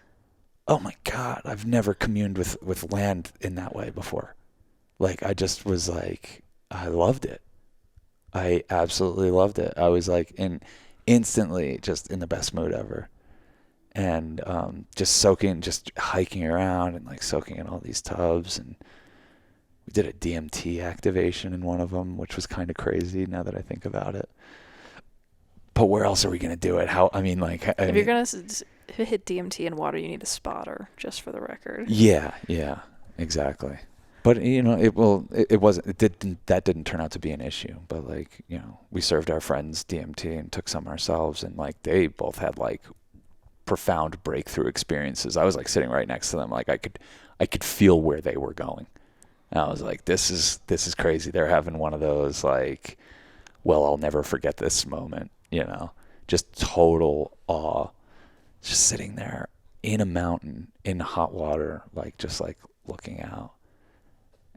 Oh my God. I've never communed with land in that way before. Like, I just was like, I loved it. I absolutely loved it. I was like instantly just in the best mood ever. And just hiking around and like soaking in all these tubs. And we did a DMT activation in one of them, which was kind of crazy now that I think about it. But where else are we going to do it? If you're going to hit DMT in water, you need a spotter, just for the record. Yeah, exactly. But that didn't turn out to be an issue. But like, we served our friends DMT and took some ourselves, and like they both had like profound breakthrough experiences. I was like sitting right next to them, like I could feel where they were going. And I was like, this is crazy. They're having one of those like, well, I'll never forget this moment, just total awe, just sitting there in a mountain in hot water, like just like looking out.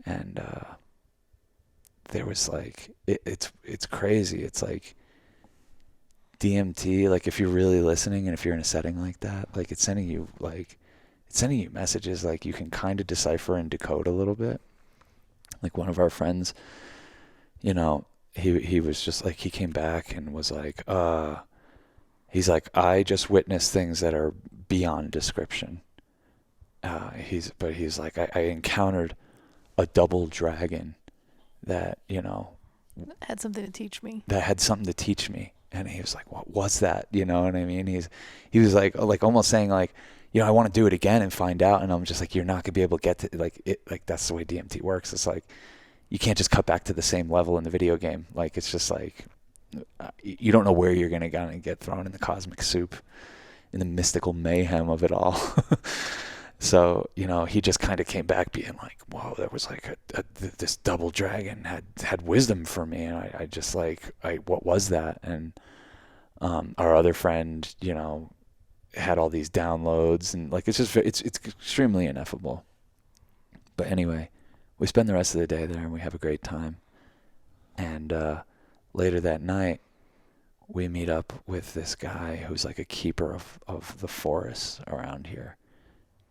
And there was like, it's crazy. It's like DMT, like if you're really listening and if you're in a setting like that, like it's sending you messages like you can kind of decipher and decode a little bit. Like one of our friends, he was just like, he came back and was like, he's like, I just witnessed things that are beyond description. He's like, I encountered a double dragon that, had something to teach me. And he was like, what was that? You know what I mean? He was like almost saying like, I want to do it again and find out. And I'm just like, you're not gonna be able to get to like it. Like that's the way DMT works. It's like, you can't just cut back to the same level in the video game. Like, it's just like, you don't know where you're gonna get thrown in the cosmic soup, in the mystical mayhem of it all. So, he just kind of came back being like, whoa, there was like this double dragon had wisdom for me. And I just like, what was that? And our other friend, had all these downloads, and like, it's extremely ineffable. But anyway, we spend the rest of the day there and we have a great time. And later that night, we meet up with this guy who's like a keeper of the forests around here.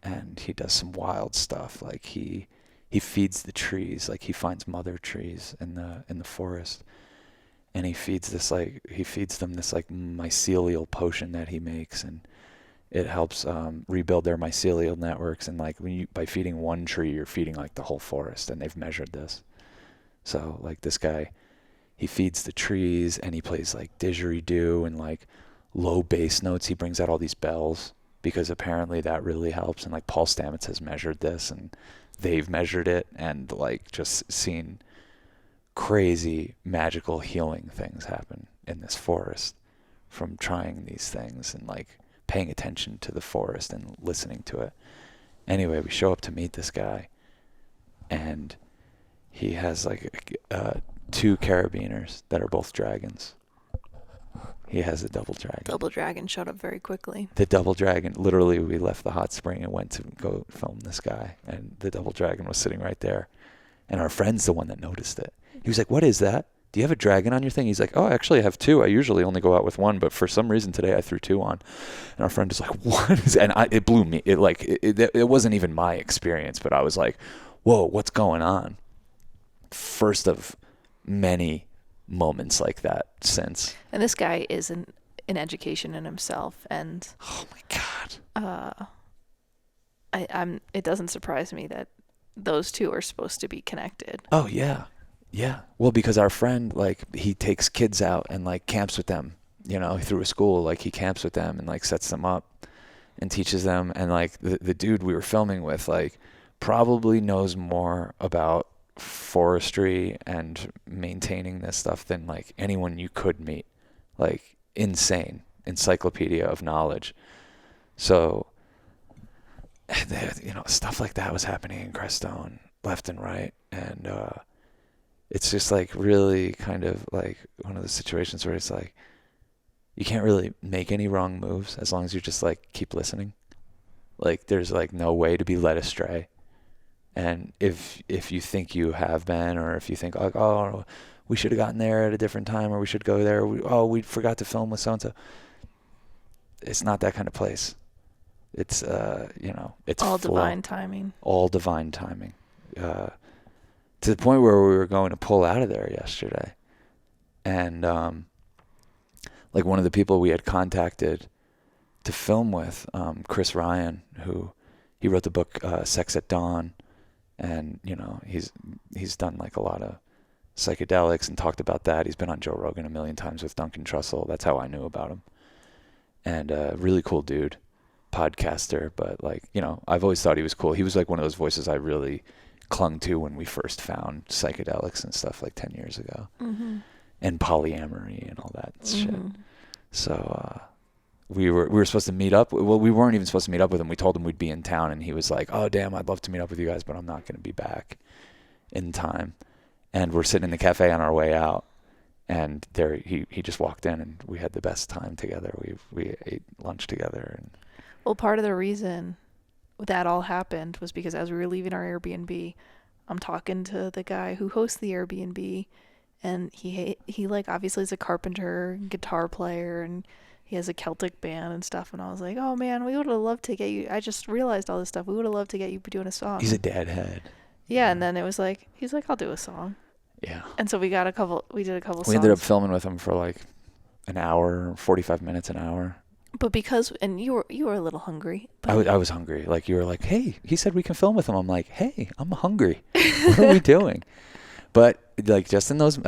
And he does some wild stuff. Like he feeds the trees. Like he finds mother trees in the forest, and he feeds them this like mycelial potion that he makes, and it helps rebuild their mycelial networks. And like by feeding one tree, you're feeding like the whole forest, and they've measured this. So like this guy, he feeds the trees, and he plays like didgeridoo and like low bass notes. He brings out all these bells, because apparently that really helps. And like Paul Stamets has measured this, and they've measured it, and like just seen crazy magical healing things happen in this forest from trying these things and like paying attention to the forest and listening to it. Anyway, we show up to meet this guy, and he has like 2 carabiners that are both dragons. He has a double dragon. Double dragon showed up very quickly. The double dragon, literally, we left the hot spring and went to go film this guy, and the double dragon was sitting right there. And our friend's the one that noticed it. He was like, what is that? Do you have a dragon on your thing? He's like, oh, actually I have 2. I usually only go out with 1, but for some reason today I threw 2 on. And our friend is like, what is that? And it blew me. It wasn't even my experience, but I was like, whoa, what's going on? First of many moments like that since. And this guy is an education in himself, and oh my god, it doesn't surprise me that those 2 are supposed to be connected. Oh yeah. Well, because our friend, like, he takes kids out and like camps with them, through a school. Like he camps with them and like sets them up and teaches them. And like the dude we were filming with, like, probably knows more about forestry and maintaining this stuff than like anyone you could meet. Like, insane encyclopedia of knowledge. So stuff like that was happening in Crestone left and right, and it's just like really kind of like one of the situations where it's like you can't really make any wrong moves as long as you just like keep listening. Like there's like no way to be led astray. And if you think you have been, or if you think like, oh, we should have gotten there at a different time, or we should go there, we forgot to film with so-and-so. It's not that kind of place. It's, it's all divine timing. All divine timing. To the point where we were going to pull out of there yesterday. And like one of the people we had contacted to film with, Chris Ryan, who he wrote the book Sex at Dawn. And, he's done like a lot of psychedelics and talked about that. He's been on Joe Rogan a million times with Duncan Trussell. That's how I knew about him. And really cool dude, podcaster. But like, I've always thought he was cool. He was like one of those voices I really clung to when we first found psychedelics and stuff like 10 years ago, Mm-hmm. and polyamory and all that shit. Mm-hmm. So we were supposed to meet up. Well, we weren't even supposed to meet up with him. We told him we'd be in town, and he was like, "Oh damn, I'd love to meet up with you guys, but I'm not going to be back in time." And we're sitting in the cafe on our way out, and there he just walked in, and we had the best time together. We ate lunch together, and Well, part of the reason that all happened was because as we were leaving our Airbnb, I'm talking to the guy who hosts the Airbnb, and he like obviously is a carpenter, guitar player, and he has a Celtic band and stuff. And I was like, oh man, we would have loved to get you. I just realized all this stuff. We would have loved to get you doing a song. he's a deadhead. Yeah, and then it was like, he's like, I'll do a song. Yeah. And so we did a couple We songs. ended up filming with him for like an hour, 45 minutes, an hour. But because, and you were a little hungry. But I was hungry. Like, you were like, hey, he said we can film with him. I'm like, hey, I'm hungry. What are we doing? But like, just in those,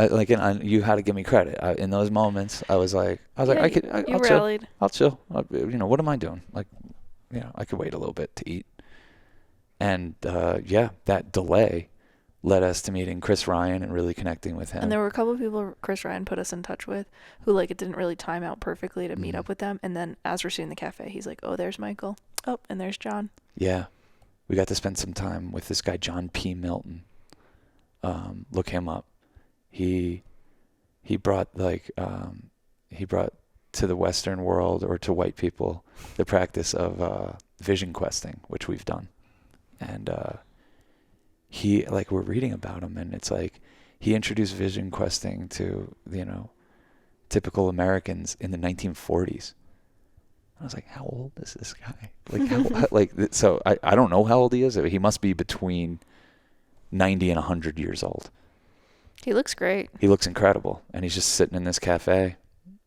you had to give me credit. In those moments, I was like, yeah, I'll chill. rallied. I'll chill. What am I doing? Like, I could wait a little bit to eat. And that delay led us to meeting Chris Ryan and really connecting with him. And there were a couple of people Chris Ryan put us in touch with who, like, it didn't really time out perfectly to meet up with them. And then as we're sitting in the cafe, he's like, oh, there's Michael. Oh, and there's John. Yeah. We got to spend some time with this guy, John P. Milton. Look him up. He brought he brought to the Western world, or to white people, the practice of vision questing, which we've done. And we're reading about him, and it's like he introduced vision questing to typical Americans in the 1940s. I was like, how old is this guy? So I don't know how old he is. He must be between 90 and 100 years old. He looks great. He looks incredible, and he's just sitting in this cafe,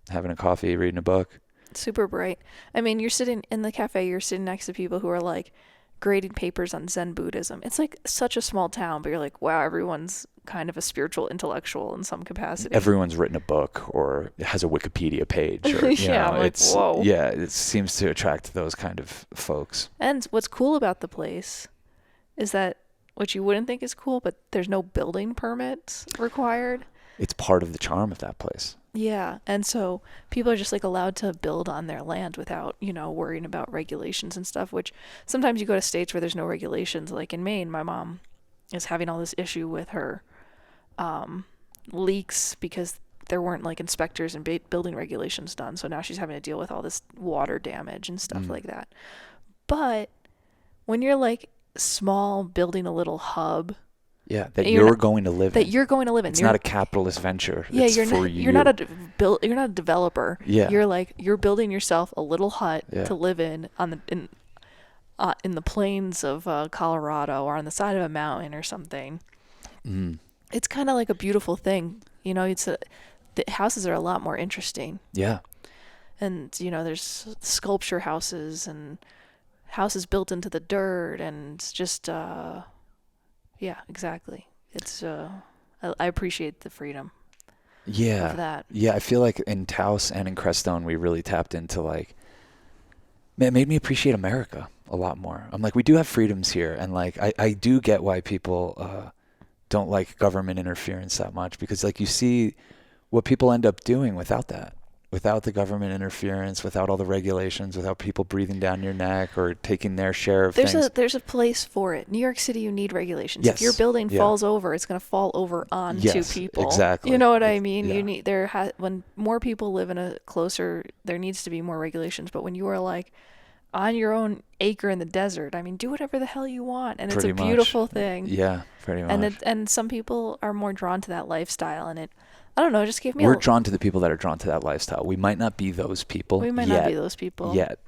having a coffee, reading a book. Super bright. I mean, you're sitting in the cafe, you're sitting next to people who are like grading papers on Zen Buddhism. It's like such a small town, but you're like, wow, everyone's kind of a spiritual intellectual in some capacity. Everyone's written a book or has a Wikipedia page. Or, I'm like, it's whoa. Yeah, it seems to attract those kind of folks. And what's cool about the place is that, which you wouldn't think is cool, but there's no building permits required. It's part of the charm of that place. Yeah, and so people are just like allowed to build on their land without, worrying about regulations and stuff, which sometimes you go to states where there's no regulations. Like in Maine, my mom is having all this issue with her leaks because there weren't like inspectors and building regulations done. So now she's having to deal with all this water damage and stuff like that. But when you're like small, building a little hub, yeah, that you're going to live in. That you're going to live in. It's not a capitalist venture. Yeah, it's you're for not. you. You're not a developer. Yeah. You're building yourself a little hut Yeah. to live in in the plains of Colorado, or on the side of a mountain or something. Mm. It's kind of like a beautiful thing. The houses are a lot more interesting. Yeah. And there's sculpture houses and houses built into the dirt, and just yeah, exactly. It's I appreciate the freedom. Yeah. Of that. Yeah, I feel like in Taos and in Crestone, we really tapped into it made me appreciate America a lot more. I'm like, we do have freedoms here, and like I do get why people don't like government interference that much, because like you see what people end up doing without that. Without the government interference, without all the regulations, without people breathing down your neck or taking their share of things. There's a place for it. New York City, you need regulations. Yes. If your building falls over, it's going to fall over onto people. Exactly. You know what I mean? Yeah. You need when more people live in a closer, there needs to be more regulations. But when you are like on your own acre in the desert, I mean, do whatever the hell you want, and Pretty it's a beautiful thing. Yeah, pretty much. And some people are more drawn to that lifestyle, and I don't know, it just gave me We're drawn to the people that are drawn to that lifestyle. We might not be those people. We might not be those people. Yet.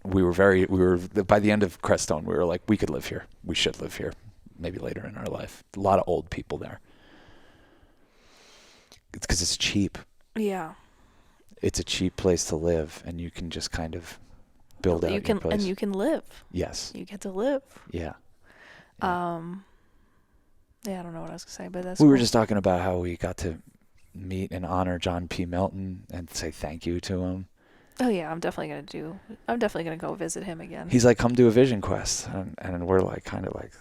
We were by the end of Crestone, we were like, we could live here. We should live here. Maybe later in our life. A lot of old people there. It's because it's cheap. Yeah. It's a cheap place to live, and you can just kind of build out your place. And you can live. Yes. You get to live. Yeah. Yeah, I don't know what I was going to say, but that's We were cool. just talking about how we got to meet and honor John P. Milton and say thank you to him. Oh yeah, I'm definitely gonna go visit him again. He's like, come do a vision quest, and we're like kind of like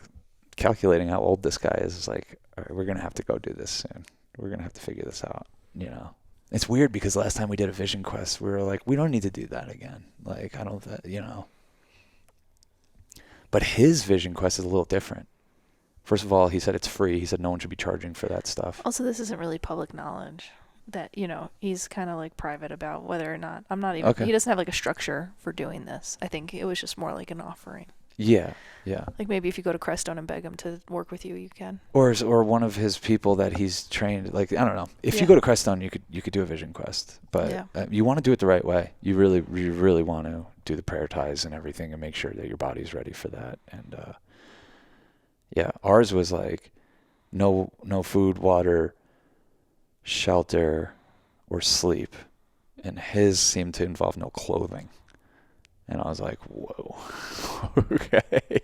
calculating how old this guy is. It's like, all right, we're going to have to go do this soon. We're going to have to figure this out, you know. It's weird because last time we did a vision quest, we were like, we don't need to do that again. Like, I don't, you know. But his vision quest is a little different. First of all, he said it's free. He said no one should be charging for that stuff. Also, this isn't really public knowledge that, you know, he's kind of like private about whether or not, I'm not even, he doesn't have like a structure for doing this. I think it was just more like an offering. Yeah, yeah. Like maybe if you go to Crestone and beg him to work with you, you can. Or one of his people that he's trained. Like, I don't know. If you go to Crestone, you could do a vision quest, but you want to do it the right way. You really want to do the prayer ties and everything and make sure that your body's ready for that. And ours was like no food, water, shelter, or sleep, and his seemed to involve no clothing. And I was like, whoa, okay.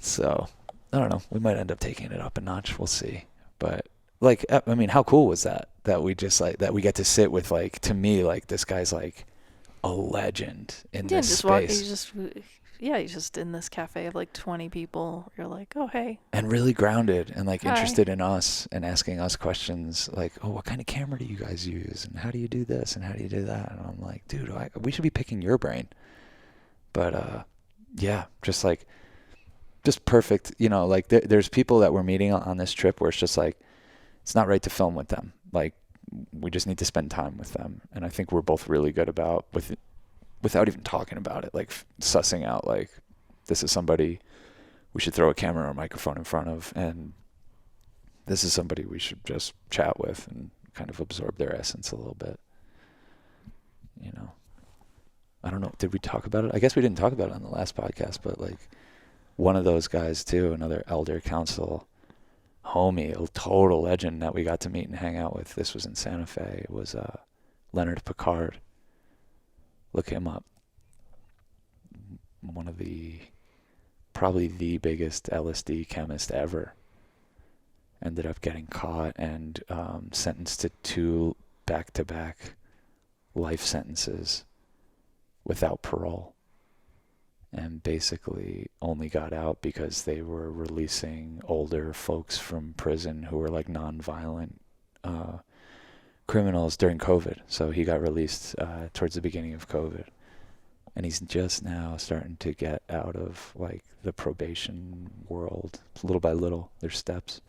So, I don't know. We might end up taking it up a notch. We'll see. But, like, I mean, how cool was that? That we just, like, that we get to sit with, like, to me, like, this guy's, like, a legend in this space. He's just in this cafe of, like, 20 people. You're like, oh, hey. And really grounded and, like, interested in us and asking us questions like, oh, what kind of camera do you guys use? And how do you do this? And how do you do that? And I'm like, dude, we should be picking your brain. But, just perfect. You know, like there's people that we're meeting on this trip where it's just like, it's not right to film with them. Like, we just need to spend time with them. And I think we're both really good about, without even talking about it, like sussing out, like, this is somebody we should throw a camera or a microphone in front of. And this is somebody we should just chat with and kind of absorb their essence a little bit, you know. I don't know. Did we talk about it? I guess we didn't talk about it on the last podcast, but like one of those guys too, another elder council homie, a total legend that we got to meet and hang out with. This was in Santa Fe. It was Leonard Pickard. Look him up. One of probably the biggest LSD chemist ever. Ended up getting caught and sentenced to 2 back-to-back life sentences without parole, and basically only got out because they were releasing older folks from prison who were like non-violent criminals during COVID. So he got released towards the beginning of COVID, and he's just now starting to get out of like the probation world little by little. There's steps.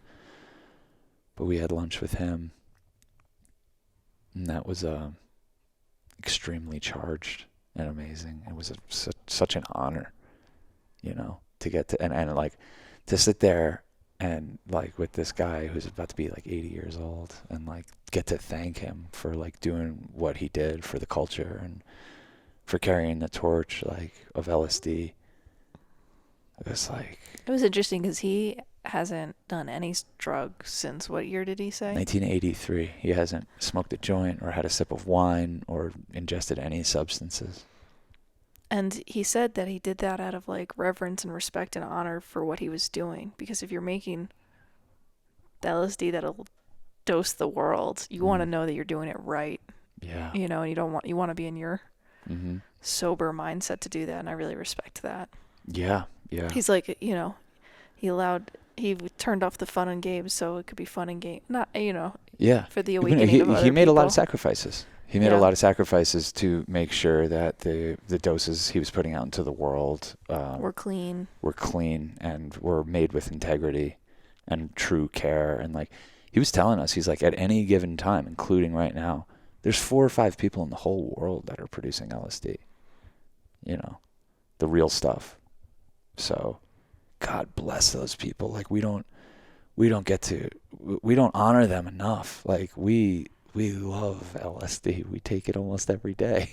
But we had lunch with him, and that was extremely charged and amazing. It was such an honor, you know, to get to and like to sit there and like with this guy who's about to be like 80 years old and like get to thank him for like doing what he did for the culture and for carrying the torch like of LSD. It was interesting because he hasn't done any drugs since what year did he say? 1983. He hasn't smoked a joint or had a sip of wine or ingested any substances. And he said that he did that out of like reverence and respect and honor for what he was doing. Because if you're making the LSD that'll dose the world, you want to know that you're doing it right. Yeah. You know, and you want to be in your sober mindset to do that. And I really respect that. Yeah. Yeah. He's like, you know, he turned off the fun and games so it could be fun and game. Not, you know, for the awakening of other he made people. a lot of sacrifices. He made a lot of sacrifices to make sure that the doses he was putting out into the world were clean and were made with integrity and true care. And like he was telling us, he's like, at any given time, including right now, there's 4 or 5 people in the whole world that are producing LSD. You know, the real stuff. So God bless those people. Like we don't honor them enough. Like we love LSD. We take it almost every day.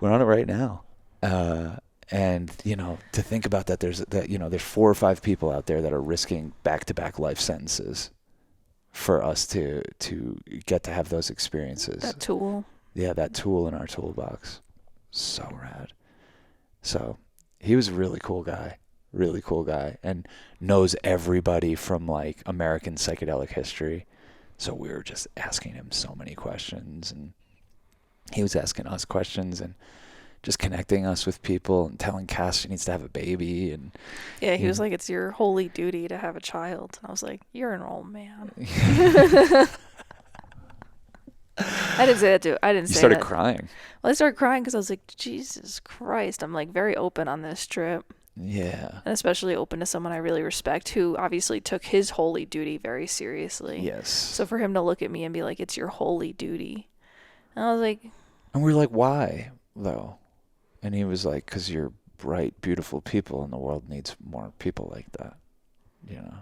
We're on it right now. And you know, to think about that, there's 4 or 5 people out there that are risking back-to-back life sentences for us to get to have those experiences. That tool. Yeah, that tool in our toolbox. So rad. So he was a really cool guy, and knows everybody from like American psychedelic history. So we were just asking him so many questions, and he was asking us questions, and just connecting us with people and telling Cass she needs to have a baby. And Yeah, he was like, it's your holy duty to have a child. And I was like, you're an old man. I didn't say that too. I didn't say that. You started crying. Well, I started crying because I was like, Jesus Christ. I'm like very open on this trip. Yeah. And especially open to someone I really respect who obviously took his holy duty very seriously. Yes. So for him to look at me and be like, it's your holy duty. And I was like... And we were like, why, though? And he was like, because you're bright, beautiful people, and the world needs more people like that. You know?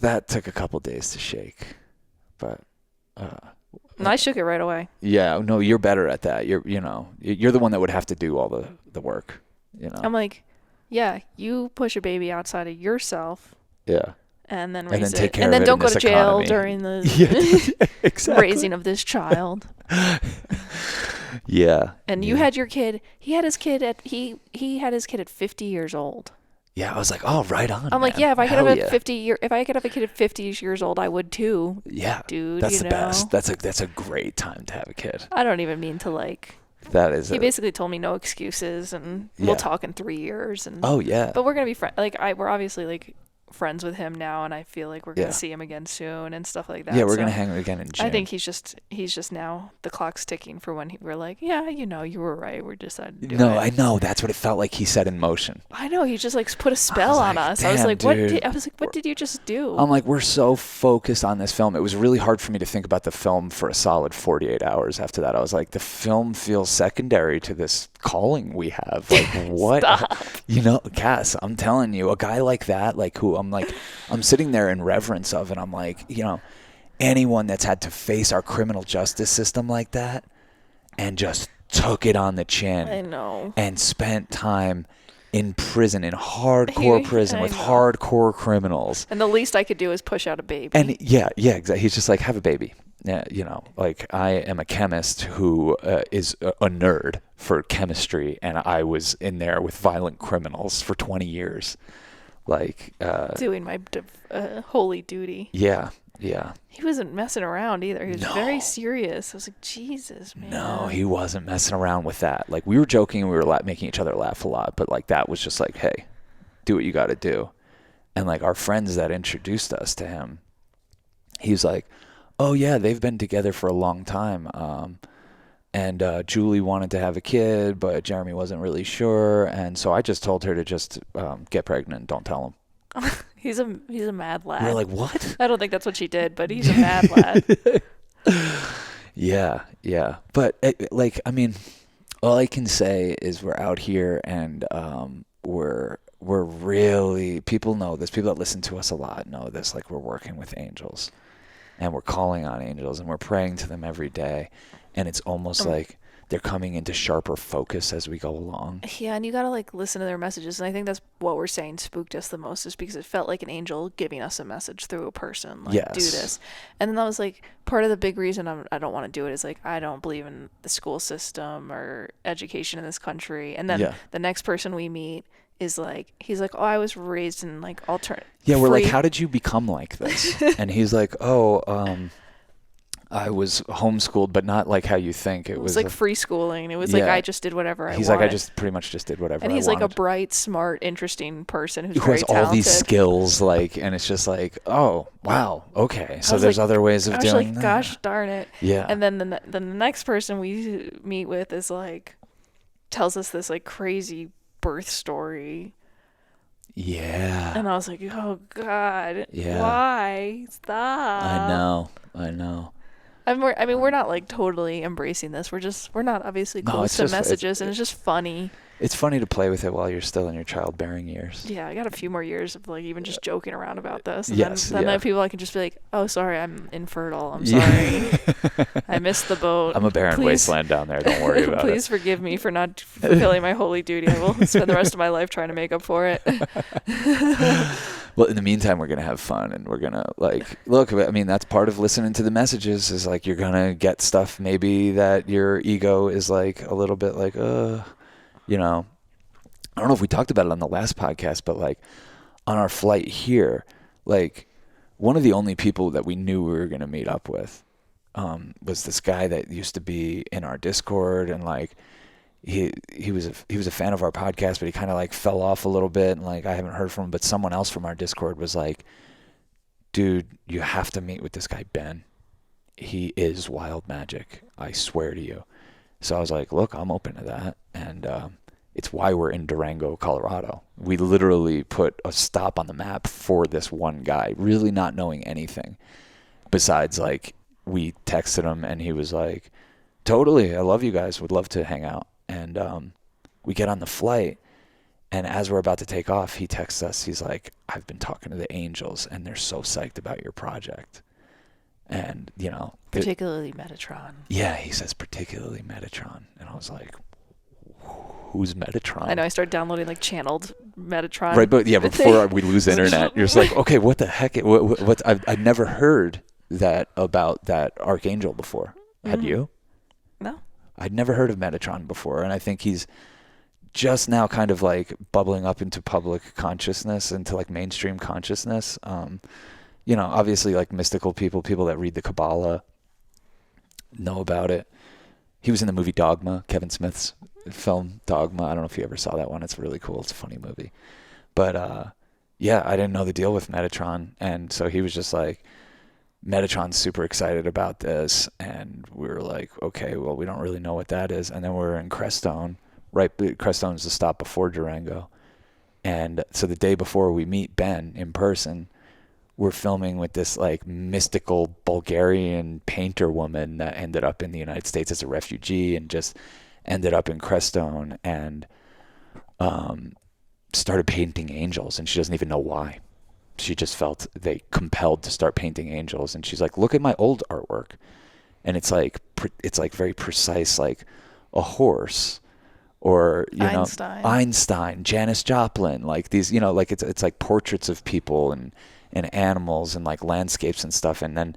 That took a couple days to shake. But... and I shook it right away. Yeah, no, you're better at that. You're the one that would have to do all the work, you know. I'm like, yeah, you push a baby outside of yourself. Yeah. And then raise raise it. Take care and of then it don't in go this to jail economy. during the exactly. raising of this child. Yeah. And you had your kid. He had his kid at 50 years old. Yeah, I was like, oh, right on. I'm like, man. yeah, if I could have Hell a 50 if I could have a kid at 50 years old, I would too. Yeah, dude, that's you the know? best. That's a great time to have a kid. I don't even mean to like. That is. He basically told me no excuses, and we'll talk in 3 years. And oh yeah. But we're gonna be friends. Like we're obviously like friends with him now, and I feel like we're gonna Yeah. see him again soon and stuff like that. Yeah, we're So gonna hang again in June. I think he's just now the clock's ticking for when we're like, yeah, you were right. We decided to do it. No, I know. That's what it felt like he set in motion. I know. He just like put a spell on like, us. I was "Damn, like, what? dude." What did you just do? I'm like, we're so focused on this film. It was really hard for me to think about the film for a solid 48 hours after that. I was like, the film feels secondary to this calling we have. Like, what? Stop. You know, Cass, I'm telling you, a guy like that, like who I'm sitting there in reverence of, and I'm like, you know, anyone that's had to face our criminal justice system like that and just took it on the chin. I know. And spent time in prison, in hardcore prison I with know. hardcore criminals. And the least I could do is push out a baby. And yeah, exactly. He's just like, have a baby. Yeah, you know, like I am a chemist who is a nerd for chemistry, and I was in there with violent criminals for 20 years. Like doing my holy duty. Yeah. He wasn't messing around either. He was No. very serious. I was like, Jesus, man. No, he wasn't messing around with that. Like, we were joking and we were making each other laugh a lot, but like that was just like, hey, do what you got to do. And like our friends that introduced us to him, he's like, oh yeah, they've been together for a long time. And Julie wanted to have a kid, but Jeremy wasn't really sure. And so I just told her to just get pregnant. Don't tell him. He's a mad lad. We're like, what? I don't think that's what she did, but he's a mad lad. Yeah. But I mean, all I can say is we're out here and we're really, people know this. People that listen to us a lot know this. Like, we're working with angels, and we're calling on angels, and we're praying to them every day. And it's almost like they're coming into sharper focus as we go along. Yeah, and you gotta like listen to their messages, and I think that's what we're saying spooked us the most, is because it felt like an angel giving us a message through a person, like, Yes. do this. And then that was like part of the big reason I don't want to do it is like I don't believe in the school system or education in this country. And then the next person we meet is like, he's like, oh, I was raised in like alternate. Yeah, we're like, how did you become like this? And he's like, I was homeschooled, but not like how you think. It was like free schooling. It was like I just did whatever I wanted. He's like, I just pretty much just did whatever I wanted. And he's like a bright, smart, interesting person who has all talented. these skills, like, and it's just like, oh, wow, okay. So there's like, other ways of doing that. Gosh darn it. Yeah. And then the next person we meet with is like, tells us this like crazy birth story. Yeah. And I was like, oh God. Yeah. Why? Stop. I know. We're not like totally embracing this. We're not obviously close to messages, and it's just funny. It's funny to play with it while you're still in your childbearing years. Yeah, I got a few more years of like even just joking around about this. And then I have people I can just be like, oh, sorry, I'm infertile. I'm sorry. I missed the boat. I'm a barren wasteland down there. Don't worry about it. Please forgive me for not fulfilling my holy duty. I will spend the rest of my life trying to make up for it. Well, in the meantime, we're going to have fun, and we're going to, like, look, I mean, that's part of listening to the messages is, like, you're going to get stuff maybe that your ego is, like, a little bit like, you know. I don't know if we talked about it on the last podcast, but, like, on our flight here, like, one of the only people that we knew we were going to meet up with was this guy that used to be in our Discord, and like he was a fan of our podcast, but he kind of like fell off a little bit, and like I haven't heard from him. But someone else from our Discord was like, dude, you have to meet with this guy Ben. He is wild magic, I swear to you. So I was like, look, I'm open to that. And it's why we're in Durango, Colorado. We literally put a stop on the map for this one guy, really not knowing anything besides like we texted him and he was like, totally, I love you guys, would love to hang out. And we get on the flight, and as we're about to take off, he texts us. He's like, I've been talking to the angels and they're so psyched about your project. And, you know, particularly Metatron. Yeah, he says particularly Metatron. And I was like, who's Metatron? I know, I started downloading like channeled Metatron. Right, but yeah, before we lose internet, you're just like, okay, what the heck? What I've never heard that about that Archangel before. Had you? No. I'd never heard of Metatron before, and I think he's just now kind of like bubbling up into public consciousness, into like mainstream consciousness. You know, obviously like mystical people that read the Kabbalah know about it. He was in the movie Dogma, Kevin Smith's film Dogma. I don't know if you ever saw that one. It's really cool. It's a funny movie. But yeah, I didn't know the deal with Metatron, and so he was just like, Metatron's super excited about this, and we were like, okay, well, we don't really know what that is. And then we're in Crestone, right? Crestone is the stop before Durango. And so the day before we meet Ben in person, we're filming with this like mystical Bulgarian painter woman that ended up in the United States as a refugee and just ended up in Crestone and started painting angels, and she doesn't even know why. She just felt they compelled to start painting angels, and she's like, look at my old artwork, and it's like very precise, like a horse, or Einstein, Janis Joplin, like these, you know, like it's like portraits of people and animals and like landscapes and stuff. And then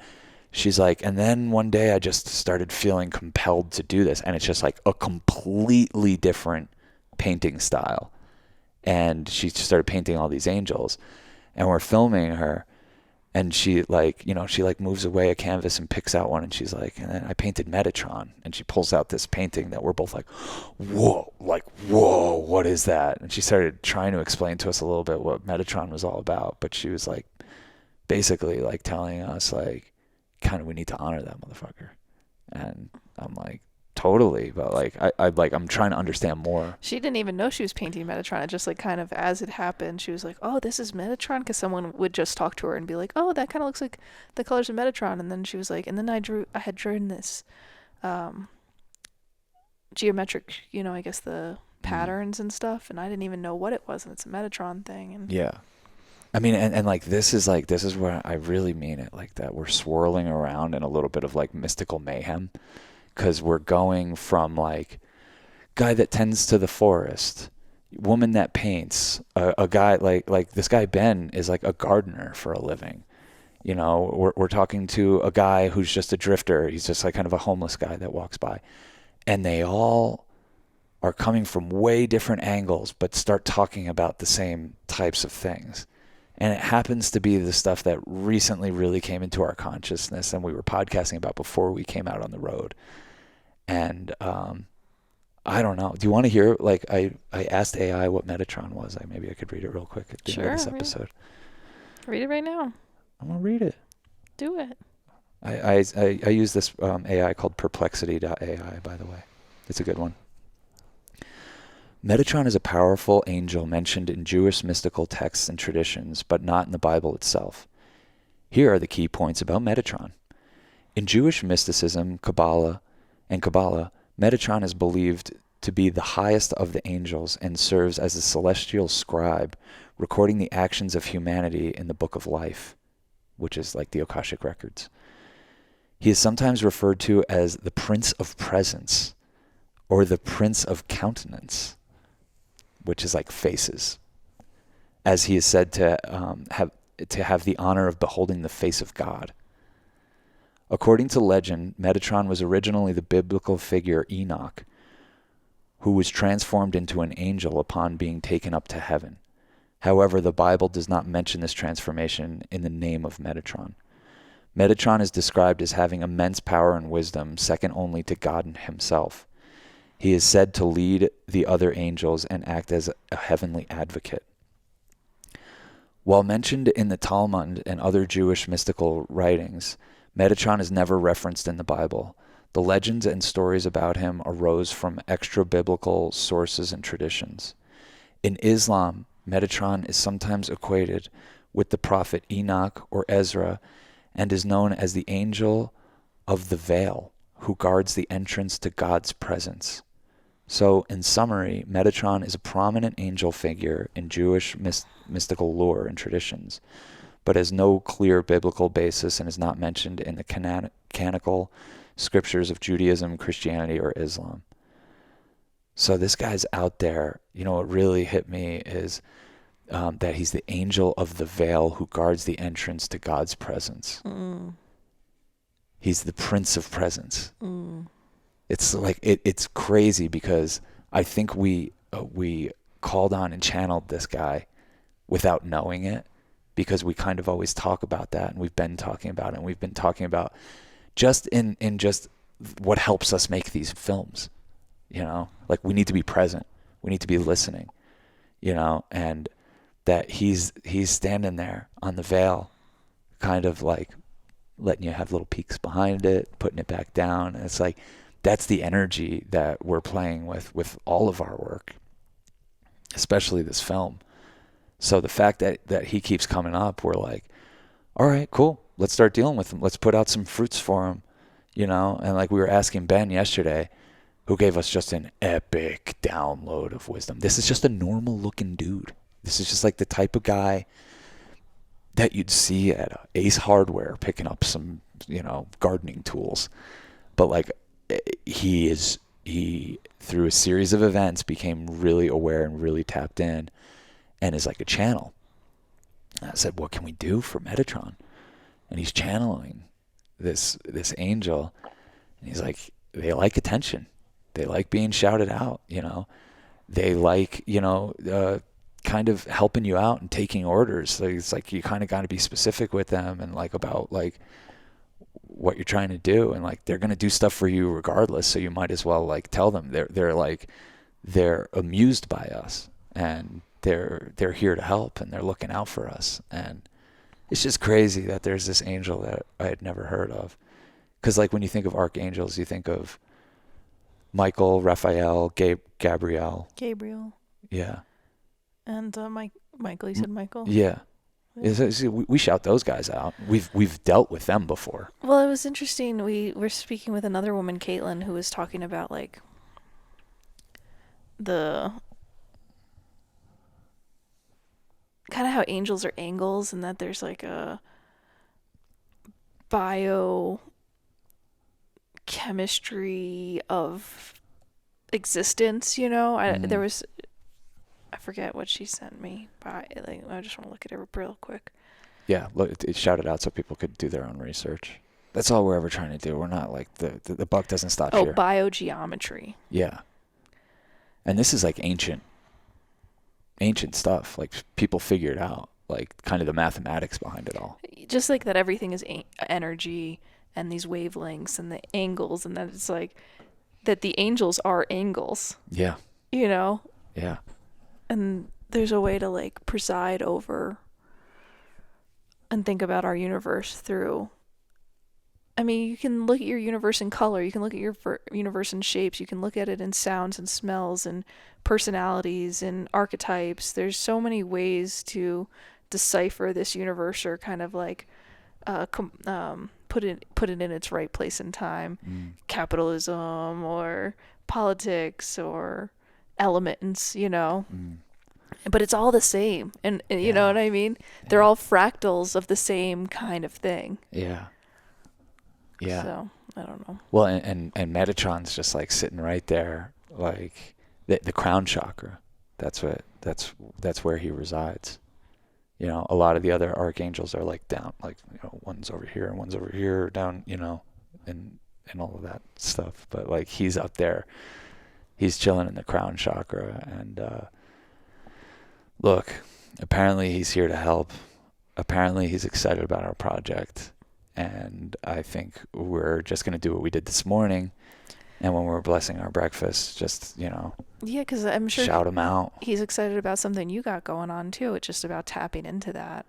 she's like, and then one day I just started feeling compelled to do this, and it's just like a completely different painting style, and she started painting all these angels. And we're filming her, and she like, you know, she like moves away a canvas and picks out one, and she's like, and then I painted Metatron, and she pulls out this painting that we're both like, whoa, what is that? And she started trying to explain to us a little bit what Metatron was all about, but she was like, basically like telling us like, kind of, we need to honor that motherfucker. And I'm like, totally, but like I'm trying to understand more. She didn't even know she was painting Metatron. It just like kind of as it happened, she was like, "Oh, this is Metatron," because someone would just talk to her and be like, "Oh, that kind of looks like the colors of Metatron." And then she was like, and then I had drawn this geometric, you know, I guess the patterns and stuff, and I didn't even know what it was, and it's a Metatron thing. And yeah, I mean, and like this is where I really mean it, like that we're swirling around in a little bit of like mystical mayhem. Because we're going from like guy that tends to the forest, woman that paints, a guy like this guy Ben is like a gardener for a living. You know, we're talking to a guy who's just a drifter. He's just like kind of a homeless guy that walks by, and they all are coming from way different angles, but start talking about the same types of things. And it happens to be the stuff that recently really came into our consciousness and we were podcasting about before we came out on the road. And I don't know. Do you want to hear, like, I asked AI what Metatron was. Maybe I could read it real quick at the end of this episode. Read it right now. I'm going to read it. Do it. I use this AI called perplexity.ai, by the way. It's a good one. Metatron is a powerful angel mentioned in Jewish mystical texts and traditions, but not in the Bible itself. Here are the key points about Metatron. In Jewish mysticism, Kabbalah, Metatron is believed to be the highest of the angels and serves as a celestial scribe, recording the actions of humanity in the Book of Life, which is like the Akashic Records. He is sometimes referred to as the Prince of Presence or the Prince of Countenance, which is like faces, as he is said to have the honor of beholding the face of God. According to legend, Metatron was originally the biblical figure Enoch, who was transformed into an angel upon being taken up to heaven. However, the Bible does not mention this transformation in the name of Metatron. Metatron is described as having immense power and wisdom, second only to God himself. He is said to lead the other angels and act as a heavenly advocate. While mentioned in the Talmud and other Jewish mystical writings, Metatron is never referenced in the Bible. The legends and stories about him arose from extra-biblical sources and traditions. In Islam, Metatron is sometimes equated with the prophet Enoch or Ezra and is known as the angel of the veil who guards the entrance to God's presence. So, in summary, Metatron is a prominent angel figure in Jewish mystical lore and traditions, but has no clear biblical basis and is not mentioned in the canonical scriptures of Judaism, Christianity, or Islam. So this guy's out there. You know, what really hit me is that he's the angel of the veil who guards the entrance to God's presence. He's the Prince of Presence. It's like it's crazy because I think we called on and channeled this guy without knowing it, because we kind of always talk about that, and we've been talking about it, and we've been talking about just in just what helps us make these films. You know, like we need to be present, we need to be listening. You know, and that he's standing there on the veil, kind of like letting you have little peeks behind it, putting it back down, and it's like, that's the energy that we're playing with all of our work, especially this film. So the fact that he keeps coming up, we're like, all right, cool. Let's start dealing with him. Let's put out some fruits for him, you know? And like we were asking Ben yesterday, who gave us just an epic download of wisdom. This is just a normal looking dude. This is just like the type of guy that you'd see at Ace Hardware picking up some, you know, gardening tools. But like, he through a series of events became really aware and really tapped in and is like a channel. And I said, what can we do for Metatron? And he's channeling this angel, and he's like, they like attention, they like being shouted out, you know, they like, you know, kind of helping you out and taking orders. So it's like you kind of got to be specific with them and like about like what you're trying to do, and like they're going to do stuff for you regardless, so you might as well like tell them they're amused by us, and they're here to help, and they're looking out for us. And it's just crazy that there's this angel that I had never heard of, because like when you think of archangels, you think of Michael, Raphael, Gabriel, yeah, and Michael. You said Michael. Yeah. We shout those guys out. We've dealt with them before. Well, it was interesting. We were speaking with another woman, Caitlin, who was talking about like the kind of how angels are angles, and that there's like a biochemistry of existence. You know, there was. I forget what she sent me. I just want to look at it real quick. Yeah, look, it shouted out so people could do their own research. That's all we're ever trying to do. We're not like the buck doesn't stop here. Biogeometry. Yeah, and this is like ancient stuff. Like people figured out like kind of the mathematics behind it all. Just like that, everything is energy and these wavelengths and the angles, and that it's like that the angels are angles. Yeah. You know. Yeah. And there's a way to like preside over and think about our universe through. I mean, you can look at your universe in color. You can look at your universe in shapes. You can look at it in sounds and smells and personalities and archetypes. There's so many ways to decipher this universe, or kind of like put it in its right place in time. Capitalism or politics or elements, you know. But it's all the same, and you know what I mean. They're all fractals of the same kind of thing. Yeah. So I don't know. Well, and Metatron's just like sitting right there, like the crown chakra. That's where he resides. You know, a lot of the other archangels are like down, like, you know, one's over here and one's over here, down, you know, and all of that stuff. But like he's up there. He's chilling in the crown chakra, and look, apparently he's here to help. Apparently he's excited about our project, And I think we're just going to do what we did this morning. And when we're blessing our breakfast, just, Yeah, because I'm sure shout them out. He's excited about something you got going on, too. It's just about tapping into that.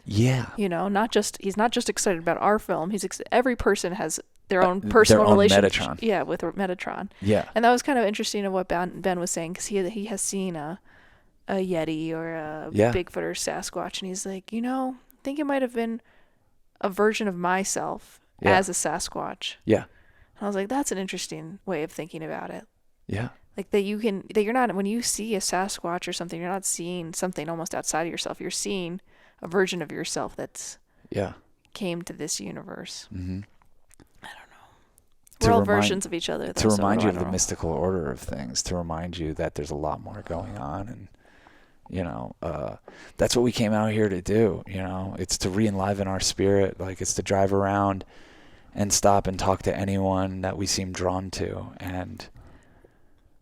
Yeah. He's not just excited about our film. Every person has their own personal relationship. Metatron. Yeah, with Metatron. Yeah. And that was kind of interesting of what Ben was saying, because he has seen a Yeti or a Bigfoot or Sasquatch, and he's like, I think it might have been a version of myself as a Sasquatch. Yeah. And I was like, that's an interesting way of thinking about it. Yeah. Like that you're not, when you see a Sasquatch or something, you're not seeing something almost outside of yourself. You're seeing a version of yourself that's came to this universe. Mm-hmm. I don't know. We're all versions of each other. To remind you of the mystical order of things, to remind you that there's a lot more going on, and that's what we came out here to do. It's to re-enliven our spirit. Like, it's to drive around and stop and talk to anyone that we seem drawn to, and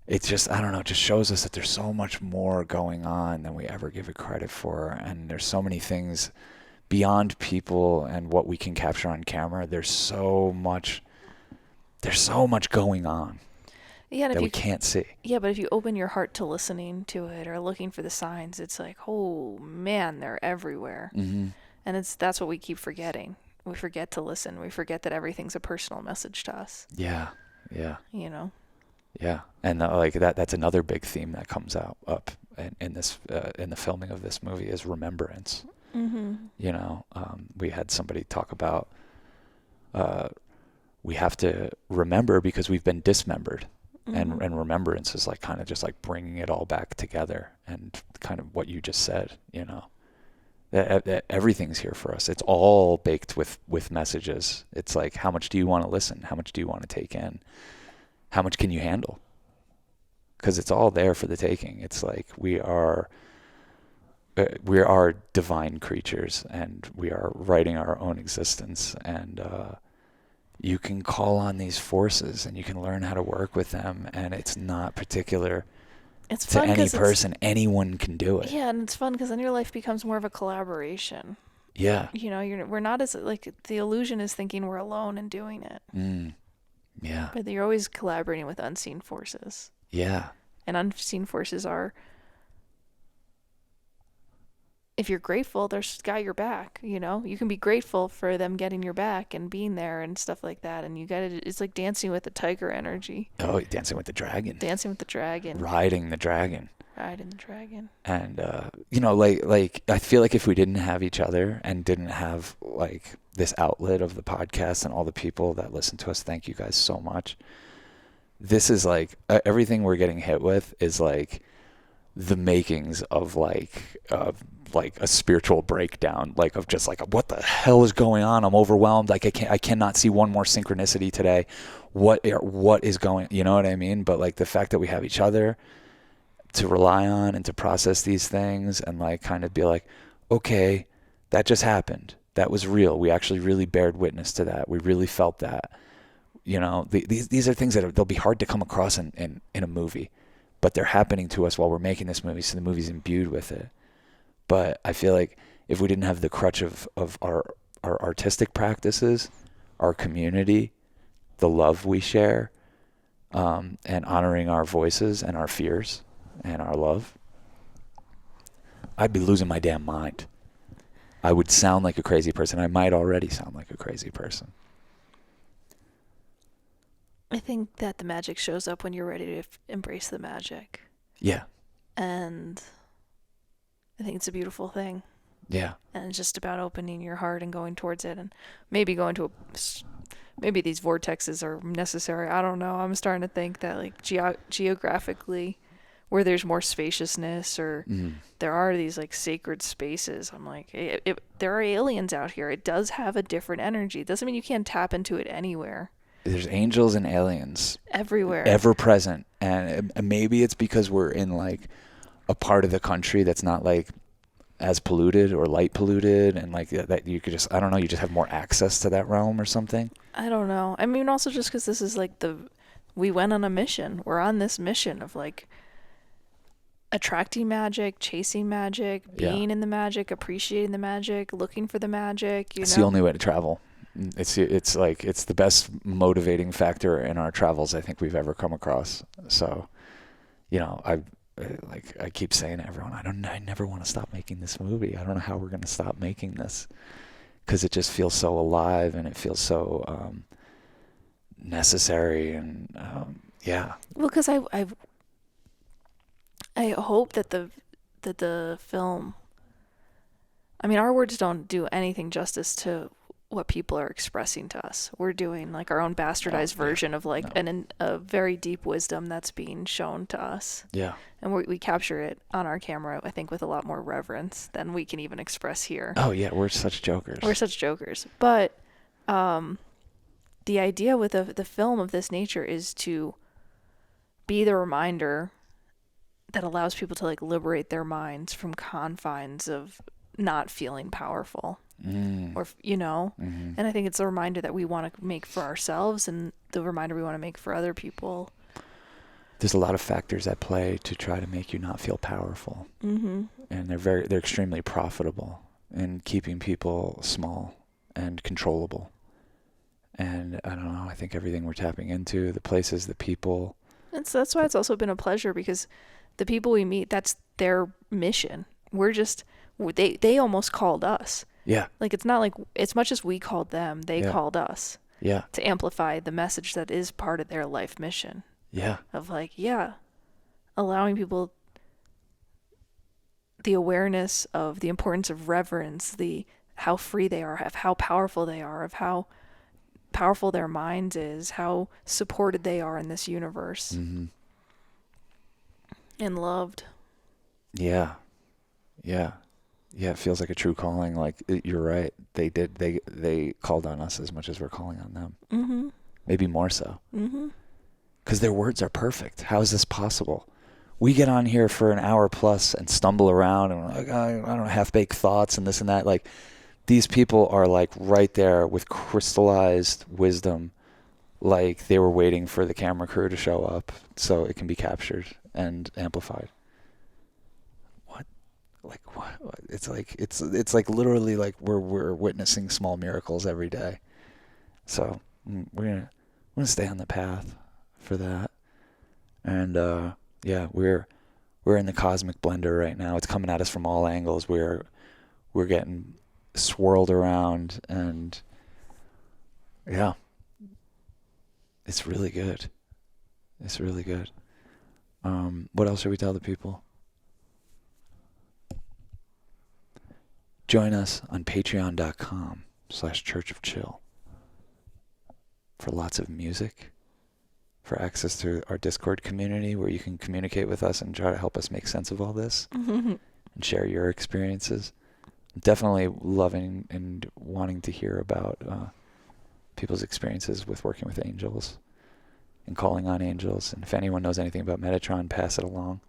it's just, I don't know, it just shows us that there's so much more going on than we ever give it credit for. And there's so many things beyond people and what we can capture on camera. There's so much going on that we can't see. Yeah, but if you open your heart to listening to it or looking for the signs, it's like, oh man, they're everywhere. Mm-hmm. And that's what we keep forgetting. We forget to listen. We forget that everything's a personal message to us. Yeah. Yeah. Yeah, and that's another big theme that comes up in this in the filming of this movie is remembrance. Mm-hmm. We had somebody talk about we have to remember because we've been dismembered, mm-hmm. and remembrance is like kind of just like bringing it all back together, and kind of what you just said. That everything's here for us. It's all baked with messages. It's like, how much do you want to listen? How much do you want to take in? How much can you handle? Because it's all there for the taking. It's like we are divine creatures, and we are writing our own existence. And you can call on these forces, and you can learn how to work with them. And it's not particular to any person. Anyone can do it. Yeah, and it's fun because then your life becomes more of a collaboration. Yeah. We're not as, like, the illusion is thinking we're alone and doing it. Mm. Yeah. But you're always collaborating with unseen forces. Yeah. And unseen forces are, if you're grateful, there's got your back, You can be grateful for them getting your back and being there and stuff like that. And it's like dancing with the tiger energy. Oh, dancing with the dragon. Dancing with the dragon. Riding the dragon. Riding the dragon. And, like I feel like if we didn't have each other and didn't have, like, this outlet of the podcast and all the people that listen to us, thank you guys so much. This is like, everything we're getting hit with is like the makings of like a spiritual breakdown, like of just like, what the hell is going on? I'm overwhelmed. Like I cannot see one more synchronicity today. What is going, you know what I mean? But like the fact that we have each other to rely on and to process these things and like kind of be like, okay, that just happened. That was real. We actually really bared witness to that. We really felt that. These are things that they'll be hard to come across in a movie, but they're happening to us while we're making this movie, so the movie's imbued with it. But I feel like if we didn't have the crutch of our artistic practices, our community, the love we share, and honoring our voices and our fears and our love, I'd be losing my damn mind. I would sound like a crazy person. I might already sound like a crazy person. I think that the magic shows up when you're ready to embrace the magic. Yeah. And I think it's a beautiful thing. Yeah. And it's just about opening your heart and going towards it, and maybe going to maybe these vortexes are necessary. I don't know. I'm starting to think that like geographically, where there's more spaciousness or there are these like sacred spaces, I'm like, there are aliens out here. It does have a different energy. It doesn't mean you can't tap into it anywhere. There's angels and aliens everywhere, ever present. And maybe it's because we're in like a part of the country that's not like as polluted or light polluted, and like that you could just, I don't know, you just have more access to that realm or something. I don't know. I mean, also just because this is like we went on a mission. We're on this mission of like attracting magic, chasing magic, being in the magic, appreciating the magic, looking for the magic. It's the only way to travel. It's like it's the best motivating factor in our travels I think we've ever come across. So, you know, I keep saying to everyone, I never want to stop making this movie. I don't know how we're going to stop making this, because it just feels so alive and it feels so necessary, and yeah. Well, because I hope that the film. I mean, our words don't do anything justice to what people are expressing to us. We're doing like our own bastardized version of like a very deep wisdom that's being shown to us. Yeah. And we capture it on our camera, I think, with a lot more reverence than we can even express here. Oh yeah, we're such jokers. We're such jokers. But the idea with the film of this nature is to be the reminder that allows people to like liberate their minds from confines of not feeling powerful. Or, you know, and I think it's a reminder that we want to make for ourselves and the reminder we want to make for other people. There's a lot of factors at play to try to make you not feel powerful. And they're extremely profitable in keeping people small and controllable. And I don't know, I think everything we're tapping into, the places, the people. And so that's why it's also been a pleasure, because the people we meet, that's their mission. They almost called us. Yeah. Like, it's not like, as much as we called them, they called us. Yeah. To amplify the message that is part of their life mission. Yeah. Of like, allowing people the awareness of the importance of reverence, how free they are, of how powerful they are, of how powerful their mind is, how supported they are in this universe. And loved. Yeah. Yeah. Yeah, it feels like a true calling. Like, you're right. They called on us as much as we're calling on them. Maybe more so. Because their words are perfect. How is this possible? We get on here for an hour plus and stumble around and we're like, I don't know, half-baked thoughts and this and that. Like, these people are like right there with crystallized wisdom. Like, they were waiting for the camera crew to show up so it can be captured and amplified. Like what? It's like literally like we're witnessing small miracles every day. So we're gonna stay on the path for that. And we're in the cosmic blender right now. It's coming at us from all angles. We're getting swirled around, and yeah, it's really good. It's really good. What else should we tell the people? Join us on patreon.com/churchofchill for lots of music, for access to our Discord community where you can communicate with us and try to help us make sense of all this and share your experiences. Definitely loving and wanting to hear about people's experiences with working with angels and calling on angels. And if anyone knows anything about Metatron, pass it along.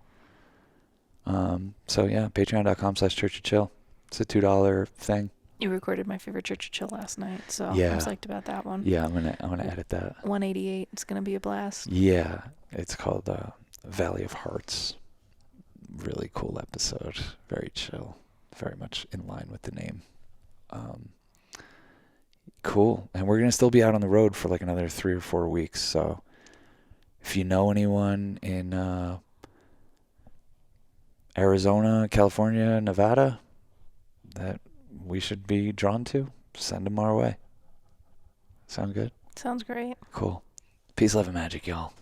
So yeah, patreon.com/churchofchill. It's a $2 thing. You recorded my favorite Church of Chill last night, so yeah. I'm psyched about that one. Yeah, I'm gonna edit that. 188. It's gonna be a blast. Yeah, it's called Valley of Hearts. Really cool episode. Very chill. Very much in line with the name. Cool. And we're gonna still be out on the road for like another 3 or 4 weeks. So if you know anyone in Arizona, California, Nevada that we should be drawn to, send them our way. Sound good? Sounds great. Cool. Peace, love, and magic, y'all.